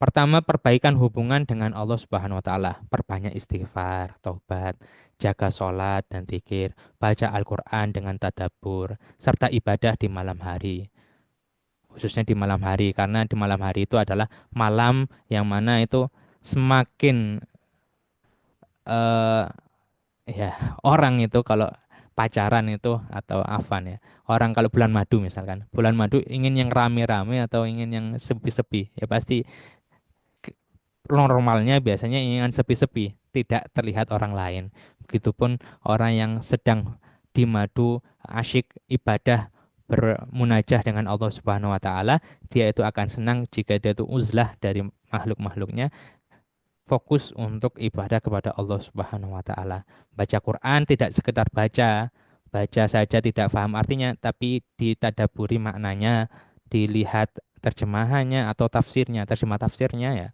Pertama, perbaikan hubungan dengan Allah Subhanahu wa taala. Perbanyak istighfar, taubat, jaga sholat dan zikir, baca Al-Qur'an dengan tadabbur, serta ibadah di malam hari. Khususnya di malam hari, karena di malam hari itu adalah malam yang mana itu semakin eh ya, orang itu kalau pacaran itu atau afan ya. Orang kalau bulan madu misalkan, bulan madu ingin yang rame-rame atau ingin yang sepi-sepi, ya pasti normalnya biasanya ingin sepi-sepi, tidak terlihat orang lain. Begitupun orang yang sedang di madu asyik ibadah bermunajah dengan Allah Subhanahu wa taala, dia itu akan senang jika dia itu uzlah dari makhluk-makhluknya. fokus untuk ibadah kepada Allah Subhanahu wa taala. Baca Quran tidak sekedar baca, baca saja tidak paham artinya, tapi ditadaburi maknanya, dilihat terjemahannya atau tafsirnya, terjemah tafsirnya ya.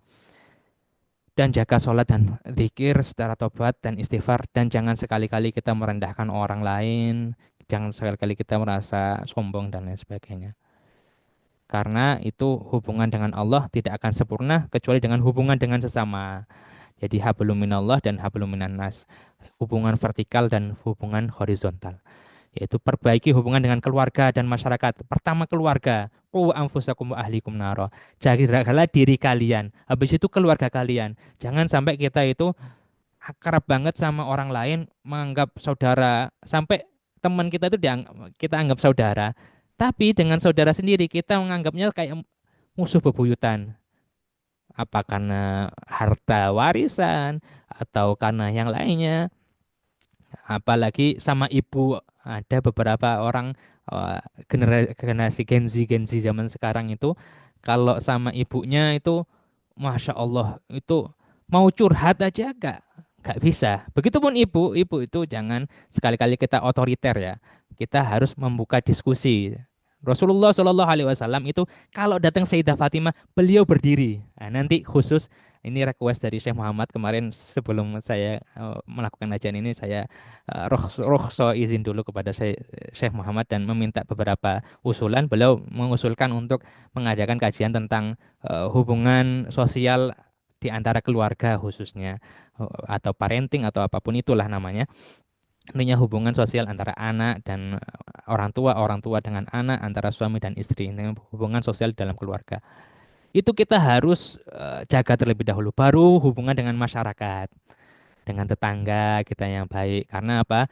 Dan jaga sholat dan zikir secara tobat dan istighfar, dan jangan sekali-kali kita merendahkan orang lain, jangan sekali-kali kita merasa sombong dan lain sebagainya. Karena itu hubungan dengan Allah tidak akan sempurna kecuali dengan hubungan dengan sesama. Jadi hablum minallah dan hablum minan nas. Hubungan vertikal dan hubungan horizontal. Yaitu perbaiki hubungan dengan keluarga dan masyarakat. Pertama keluarga. Qu anfusakum wa ahlikum naro. Jagalah diri kalian. Habis itu keluarga kalian. Jangan sampai kita itu akrab banget sama orang lain, menganggap saudara. Sampai teman kita itu kita anggap saudara. Tapi dengan saudara sendiri kita menganggapnya kayak musuh bebuyutan. Apa karena harta warisan atau karena yang lainnya. Apalagi sama ibu, ada beberapa orang generasi Gen Z zaman sekarang itu kalau sama ibunya itu Masya Allah itu mau curhat aja gak bisa. Begitupun ibu itu jangan sekali-kali kita otoriter ya. Kita harus membuka diskusi. Rasulullah Shallallahu Alaihi Wasallam itu kalau datang Sayyidah Fatimah beliau berdiri. Nah, nanti khusus ini request dari Syekh Muhammad kemarin sebelum saya melakukan kajian ini saya rohso izin dulu kepada Syekh Muhammad dan meminta beberapa usulan. Beliau mengusulkan untuk mengadakan kajian tentang hubungan sosial di antara keluarga khususnya atau parenting atau apapun itulah namanya. Intinya hubungan sosial antara anak dan orang tua dengan anak, antara suami dan istri, ini hubungan sosial dalam keluarga. Itu kita harus jaga terlebih dahulu, baru hubungan dengan masyarakat, dengan tetangga kita yang baik. Karena apa?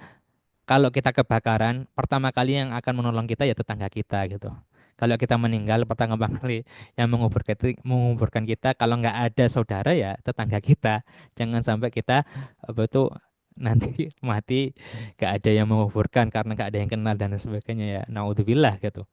Kalau kita kebakaran, pertama kali yang akan menolong kita ya tetangga kita gitu. Kalau kita meninggal, pertama kali yang menguburkan kita, kalau nggak ada saudara ya tetangga kita. Jangan sampai kita apa itu nanti mati nggak ada yang menguburkan karena nggak ada yang kenal dan sebagainya ya. Naudzubillah gitu.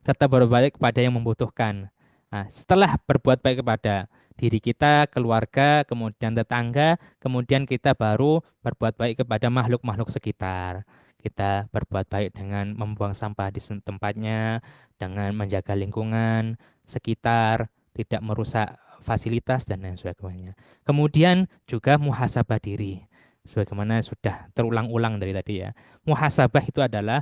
Serta berbuat kepada yang membutuhkan. Nah, setelah berbuat baik kepada diri kita, keluarga, kemudian tetangga, kemudian kita baru berbuat baik kepada makhluk-makhluk sekitar. Kita berbuat baik dengan membuang sampah di tempatnya, dengan menjaga lingkungan sekitar, tidak merusak fasilitas dan lain sebagainya. Kemudian juga muhasabah diri. Sebagaimana sudah terulang-ulang dari tadi ya. Muhasabah itu adalah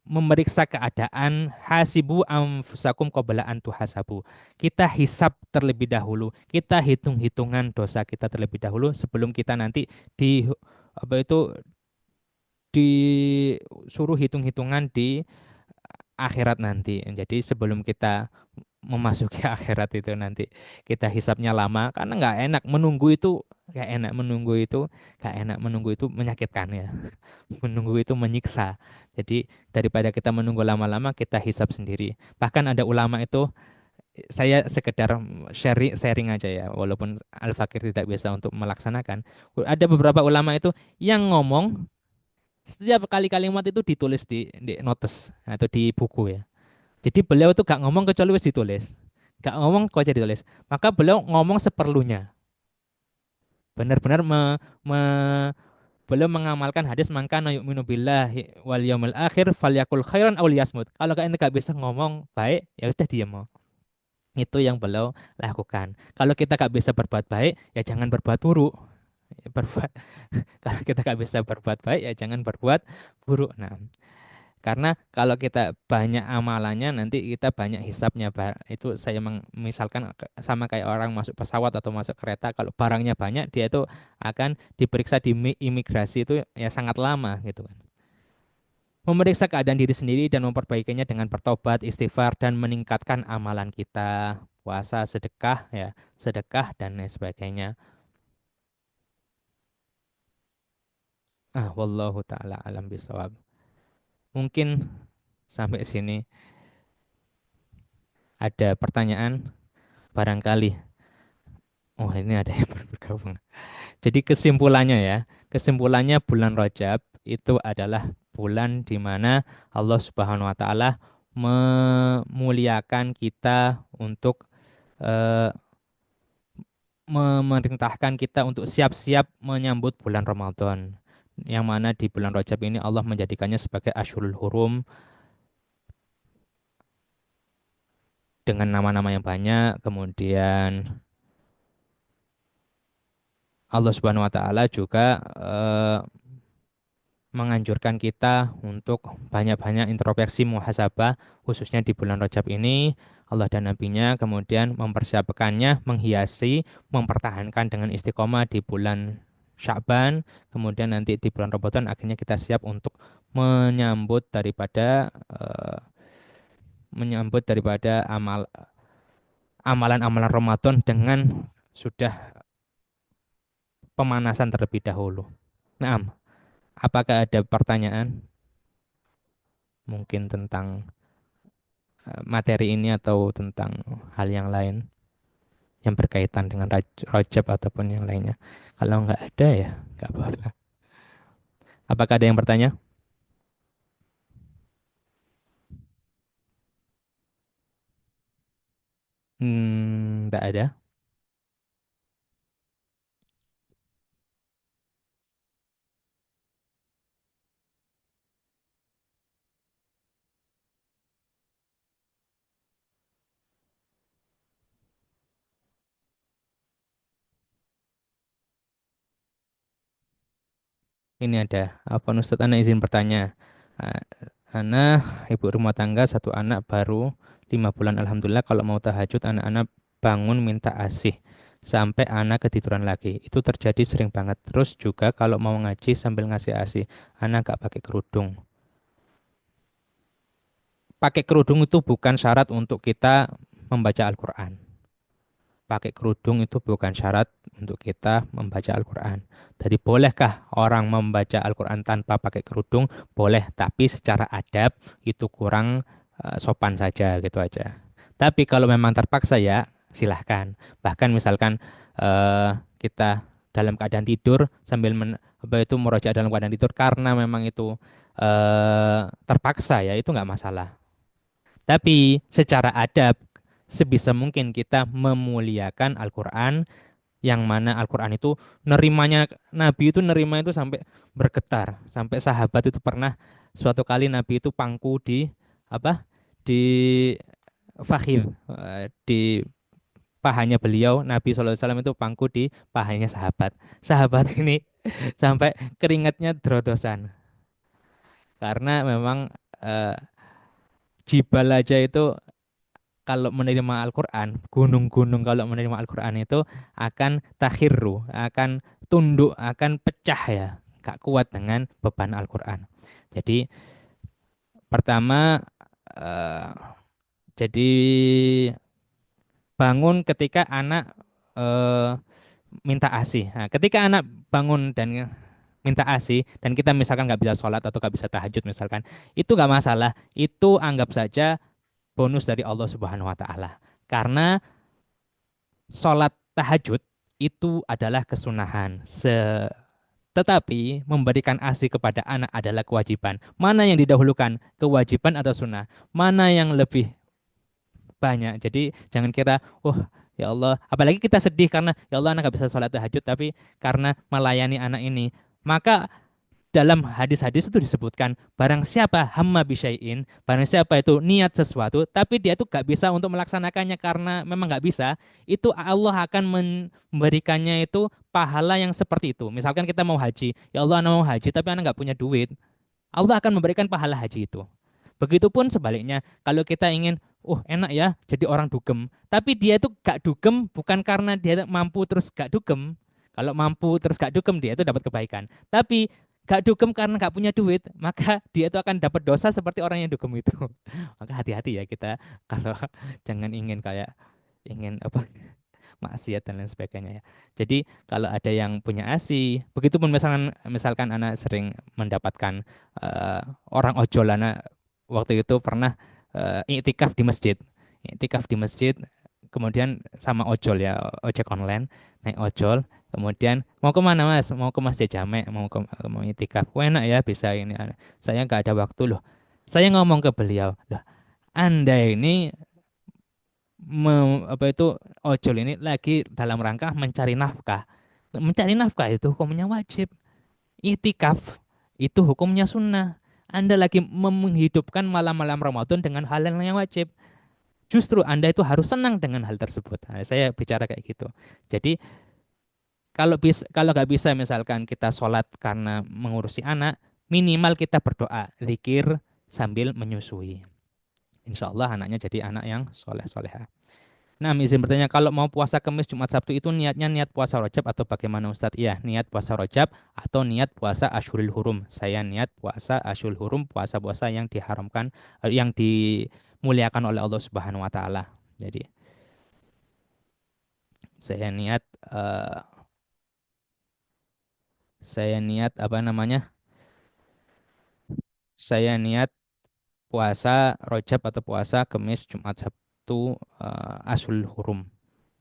memeriksa keadaan, hasibu anfusakum qabla an tuhasabu. Kita hisap terlebih dahulu, kita hitung-hitungan dosa kita terlebih dahulu sebelum kita nanti di apa itu disuruh hitung-hitungan di akhirat nanti. Jadi sebelum kita memasuki akhirat itu nanti kita hisapnya lama karena nggak enak menunggu itu, nggak enak menunggu itu, nggak enak menunggu itu menyakitkan ya. Menunggu itu menyiksa. Jadi daripada kita menunggu lama-lama kita hisap sendiri. Bahkan ada ulama itu, saya sekedar sharing sharing aja ya walaupun Al-Fakir tidak biasa untuk melaksanakan. Ada beberapa ulama itu yang ngomong setiap kali kalimat itu ditulis di notes atau di buku ya. Jadi beliau tuh gak ngomong kecuali wis ditulis. Gak ngomong kok aja ditulis. Maka beliau ngomong seperlunya. Benar-benar beliau mengamalkan hadis mangkana yu'minu billahi wal yaumil akhir falyakul khairan aw liyasmut. Kalau kalian gak bisa ngomong baik, ya udah diam. Itu yang beliau lakukan. Kalau kita gak bisa berbuat baik, ya jangan berbuat buruk. Berbuat, kalau kita gak bisa berbuat baik, ya jangan berbuat buruk. Nah, karena kalau kita banyak amalannya nanti kita banyak hisapnya. Itu saya misalkan sama kayak orang masuk pesawat atau masuk kereta, kalau barangnya banyak dia itu akan diperiksa di imigrasi itu ya sangat lama gitu kan. Memeriksa keadaan diri sendiri dan memperbaikinya dengan bertobat, istighfar dan meningkatkan amalan kita, puasa, sedekah ya, sedekah dan lain sebagainya. Wallahu taala alam bisawab. Mungkin sampai sini ada pertanyaan barangkali. Oh, ini ada yang baru bergabung. Jadi kesimpulannya ya, kesimpulannya bulan Rajab itu adalah bulan di mana Allah Subhanahu wa taala memuliakan kita untuk eh, memerintahkan kita untuk siap-siap menyambut bulan Ramadan. Yang mana di bulan Rajab ini Allah menjadikannya sebagai Ashhurul Hurum dengan nama-nama yang banyak. Kemudian Allah Subhanahu wa taala juga menganjurkan kita untuk banyak-banyak introspeksi muhasabah khususnya di bulan Rajab ini Allah dan Nabi-Nya kemudian mempersiapkannya menghiasi mempertahankan dengan istiqomah di bulan Sya'ban kemudian nanti di bulan Ramadan akhirnya kita siap untuk menyambut daripada amalan-amalan Ramadan dengan sudah pemanasan terlebih dahulu. Nah, apakah ada pertanyaan mungkin tentang materi ini atau tentang hal yang lain yang berkaitan dengan Rajab ataupun yang lainnya. Kalau nggak ada ya nggak apa-apa. Apakah ada yang bertanya? Nggak ada. Ini ada. Apa Ustadz Ana izin bertanya? Ah, Ana ibu rumah tangga satu anak baru 5 bulan. Alhamdulillah kalau mau tahajud anak-anak bangun minta asih sampai anak ketiduran lagi. Itu terjadi sering banget. Terus juga kalau mau ngaji sambil ngasih asih, anak nggak pakai kerudung. Pakai kerudung itu bukan syarat untuk kita membaca Al-Quran. Pakai kerudung itu bukan syarat untuk kita membaca Al-Quran. Jadi bolehkah orang membaca Al-Quran tanpa pakai kerudung? Boleh, tapi secara adab itu kurang sopan saja gitu aja. Tapi kalau memang terpaksa ya silahkan. Bahkan misalkan kita dalam keadaan tidur sambil apa itu murojaah dalam keadaan tidur karena memang itu terpaksa ya itu nggak masalah. Tapi secara adab, sebisa mungkin kita memuliakan Al-Quran, yang mana Al-Quran itu nerimanya, Nabi itu nerima itu sampai bergetar. Sampai sahabat itu pernah suatu kali Nabi itu pangku di apa? Di fakhid, di pahanya beliau, Nabi SAW itu pangku di pahanya sahabat. Sahabat ini sampai keringatnya drodosan. Karena memang eh, Jibal aja itu kalau menerima Al-Quran, gunung-gunung kalau menerima Al-Quran itu akan takhirru, akan tunduk, akan pecah ya, gak kuat dengan beban Al-Quran. Jadi pertama, eh, jadi bangun ketika anak eh, minta ASI. Nah, ketika anak bangun dan minta ASI dan kita misalkan nggak bisa sholat atau nggak bisa tahajud misalkan, itu nggak masalah. Itu anggap saja bonus dari Allah Subhanahu Wa Taala. Karena sholat tahajud itu adalah kesunahan. Tetapi memberikan ASI kepada anak adalah kewajiban. Mana yang didahulukan, kewajiban atau sunnah? Mana yang lebih banyak? Jadi jangan kira, oh ya Allah, apalagi kita sedih karena ya Allah anak gak bisa sholat tahajud, tapi karena melayani anak ini. Maka dalam hadis-hadis itu disebutkan barang siapa hamma bisyai'in, barang siapa itu niat sesuatu tapi dia itu gak bisa untuk melaksanakannya karena memang gak bisa, itu Allah akan memberikannya itu pahala yang seperti itu. Misalkan kita mau haji, ya Allah anak mau haji tapi anak gak punya duit, Allah akan memberikan pahala haji itu. Begitupun sebaliknya, kalau kita ingin, oh enak ya jadi orang dugem, tapi dia itu gak dugem bukan karena dia mampu terus gak dugem. Kalau mampu terus gak dugem dia itu dapat kebaikan. Tapi gak dugem karena gak punya duit, maka dia itu akan dapat dosa seperti orang yang dugem itu. Maka hati-hati ya kita kalau jangan ingin kayak ingin apa maksiat dan lain sebagainya ya. Jadi kalau ada yang punya ASI, begitupun misalkan anak sering mendapatkan eh, orang ojol, anak waktu itu pernah iktikaf di masjid. Iktikaf di masjid, kemudian sama ojol ya, ojek online, naik ojol, kemudian mau kemana Mas? Mau ke Masjid Jamek, mau iktikaf. Wah, enak ya bisa ini. Saya nggak ada waktu loh. Saya ngomong ke beliau, loh, Anda ini apa itu ojol ini lagi dalam rangka mencari nafkah. Mencari nafkah itu hukumnya wajib. Itikaf itu hukumnya sunnah. Anda lagi menghidupkan malam-malam Ramadan dengan hal yang wajib. Justru Anda itu harus senang dengan hal tersebut. Nah, saya bicara kayak gitu. Jadi kalau nggak bisa misalkan kita sholat karena mengurusi anak, minimal kita berdoa, zikir sambil menyusui. Insya Allah anaknya jadi anak yang soleh soleha. Nah, izin bertanya, kalau mau puasa Kamis, Jumat, Sabtu itu niatnya niat puasa Rajab atau bagaimana Ustadz? Iya, niat puasa Rajab atau niat puasa Ashurul Hurum. Saya niat puasa Ashurul Hurum, puasa-puasa yang diharamkan, yang dimuliakan oleh Allah Subhanahu wa taala. Jadi, saya niat eh, saya niat apa namanya? Saya niat puasa Rajab atau puasa Kamis, Jumat, Sabtu, Ashurul Hurum.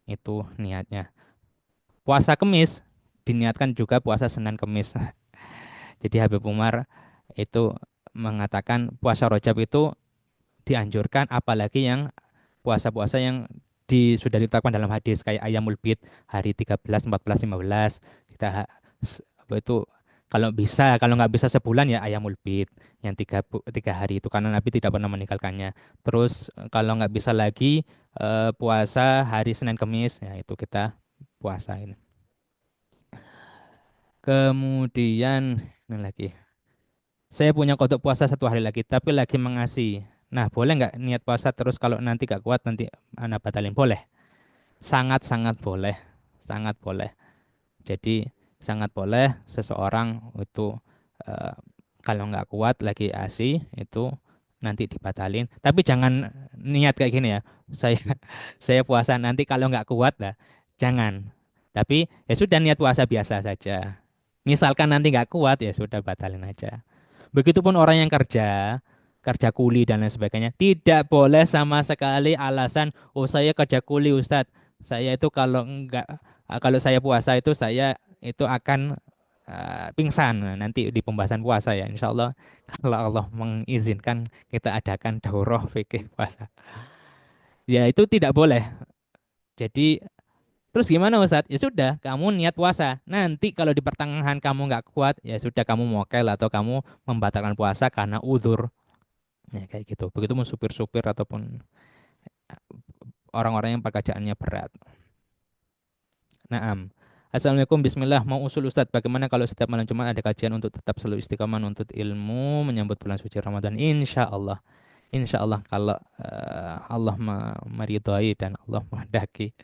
Itu niatnya. Puasa Kamis diniatkan juga puasa Senin Kamis. Jadi Habib Umar itu mengatakan puasa Rajab itu dianjurkan apalagi yang puasa-puasa yang sudah ditetapkan dalam hadis kayak Ayyamul Bid hari 13, 14, 15 kita apa itu kalau bisa kalau nggak bisa sebulan ya Ayyamul Bid yang tiga hari itu karena Nabi tidak pernah meninggalkannya. Terus kalau nggak bisa lagi puasa hari Senin Kamis ya itu kita puasa ini. Kemudian ini lagi. Saya punya kodok puasa 1 hari lagi, tapi lagi mengasi. Nah, boleh nggak niat puasa terus kalau nanti gak kuat nanti anak batalin? Boleh. Sangat-sangat boleh. Sangat boleh. Jadi sangat boleh seseorang itu eh, kalau nggak kuat lagi ASI itu nanti dibatalin. Tapi jangan niat kayak gini ya. Saya saya puasa nanti kalau nggak kuat lah. Jangan. Tapi ya sudah niat puasa biasa saja. Misalkan nanti nggak kuat ya sudah batalin aja. Begitupun orang yang kerja, kerja kuli dan lain sebagainya, tidak boleh sama sekali alasan, oh saya kerja kuli Ustadz, saya itu kalau enggak, kalau saya puasa itu saya itu akan pingsan. Nah, nanti di pembahasan puasa ya, insya Allah kalau Allah mengizinkan kita adakan daurah fikih puasa. Ya itu tidak boleh. Jadi terus gimana Ustadz? Ya sudah, kamu niat puasa. Nanti kalau di pertengahan kamu nggak kuat, ya sudah kamu mokel atau kamu membatalkan puasa karena udzur. Ya kayak gitu. Begitu pun supir-supir ataupun orang-orang yang pekerjaannya berat. Naam. Assalamualaikum, Bismillah. Mau usul Ustadz, bagaimana kalau setiap malam Jumat ada kajian untuk tetap selalu istiqomah untuk ilmu menyambut bulan suci Ramadan? Insya Allah. Insya Allah kalau Allah meridhai dan Allah menghendaki.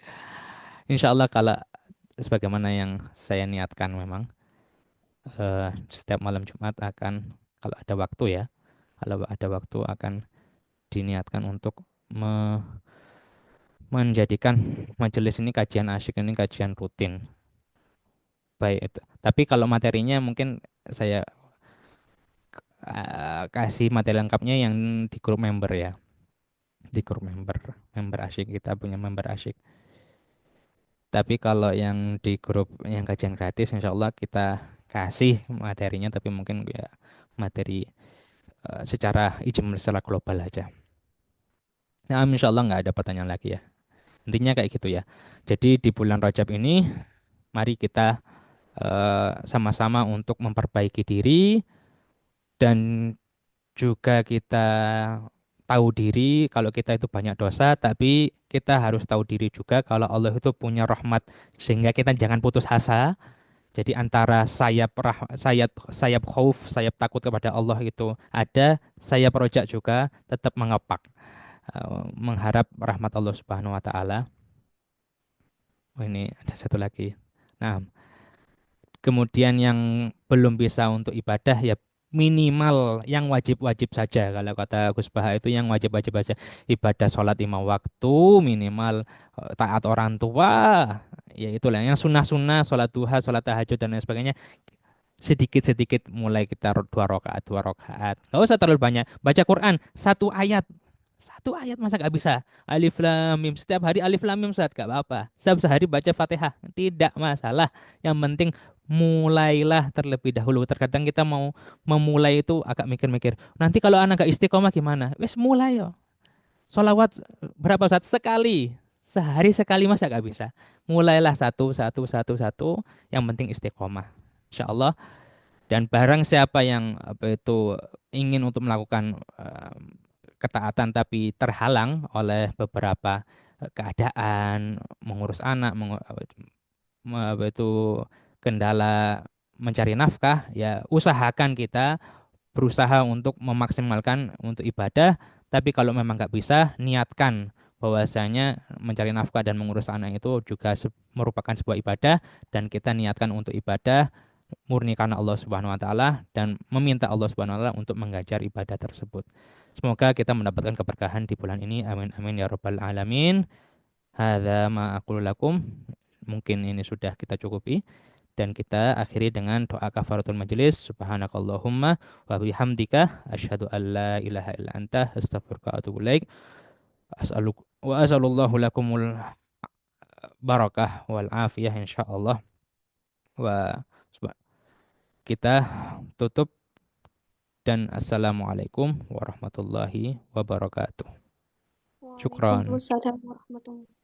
Insya Allah kalau sebagaimana yang saya niatkan memang setiap malam Jumat akan kalau ada waktu ya, kalau ada waktu akan diniatkan untuk menjadikan majelis ini kajian asyik ini kajian rutin. Baik itu. Tapi kalau materinya mungkin saya kasih materi lengkapnya yang di grup member ya. Di grup member asyik kita punya member asyik. Tapi kalau yang di grup yang kajian gratis insya Allah kita kasih materinya tapi mungkin ya materi secara ijmal secara global aja. Nah, insya Allah nggak ada pertanyaan lagi ya. Intinya kayak gitu ya. Jadi di bulan Rajab ini mari kita sama-sama untuk memperbaiki diri dan juga kita tahu diri kalau kita itu banyak dosa, tapi kita harus tahu diri juga kalau Allah itu punya rahmat sehingga kita jangan putus asa. Jadi antara sayap khauf, sayap takut kepada Allah itu ada, sayap rojak juga tetap mengepak mengharap rahmat Allah Subhanahu wa taala. Oh, ini ada satu lagi. Nah, kemudian yang belum bisa untuk ibadah ya minimal yang wajib-wajib saja kalau kata Gus Baha itu yang wajib-wajib saja ibadah sholat 5 waktu minimal taat orang tua ya itulah yang sunnah-sunnah sholat duha sholat tahajud dan lain sebagainya sedikit-sedikit mulai kita 2 rakaat 2 rakaat nggak usah terlalu banyak baca Quran 1 ayat masa gak bisa alif lam mim setiap hari alif lam mim saat gak apa-apa setiap sehari baca Fatihah tidak masalah yang penting mulailah terlebih dahulu terkadang kita memulai itu agak mikir-mikir nanti kalau anak gak istiqomah gimana wes mulai yo Sholawat berapa saat? Sekali. Sehari sekali masa gak bisa? Mulailah satu, satu, satu, satu. Yang penting istiqomah. Insya Allah. Dan barang siapa yang apa itu ingin untuk melakukan ketaatan tapi terhalang oleh beberapa keadaan, mengurus anak, apa itu kendala mencari nafkah, ya usahakan kita berusaha untuk memaksimalkan untuk ibadah, tapi kalau memang nggak bisa, niatkan bahwasanya mencari nafkah dan mengurus anak itu juga merupakan sebuah ibadah dan kita niatkan untuk ibadah murni karena Allah Subhanahu wa taala dan meminta Allah Subhanahu wa taala untuk menggajar ibadah tersebut. Semoga kita mendapatkan keberkahan di bulan ini. Amin amin ya rabbal alamin. Hadza ma aqulu lakum. Mungkin ini sudah kita cukupi dan kita akhiri dengan doa kafaratul majelis. Subhanakallahumma wa bihamdika asyhadu an la ilaha illa anta astaghfiruka wa atubu ilaik. As'aluk wa as'alullahu lakumul barakah wal afiyah insyaallah. Wa kita tutup dan assalamualaikum warahmatullahi wabarakatuh. Syukran. Waalaikumsalam warahmatullahi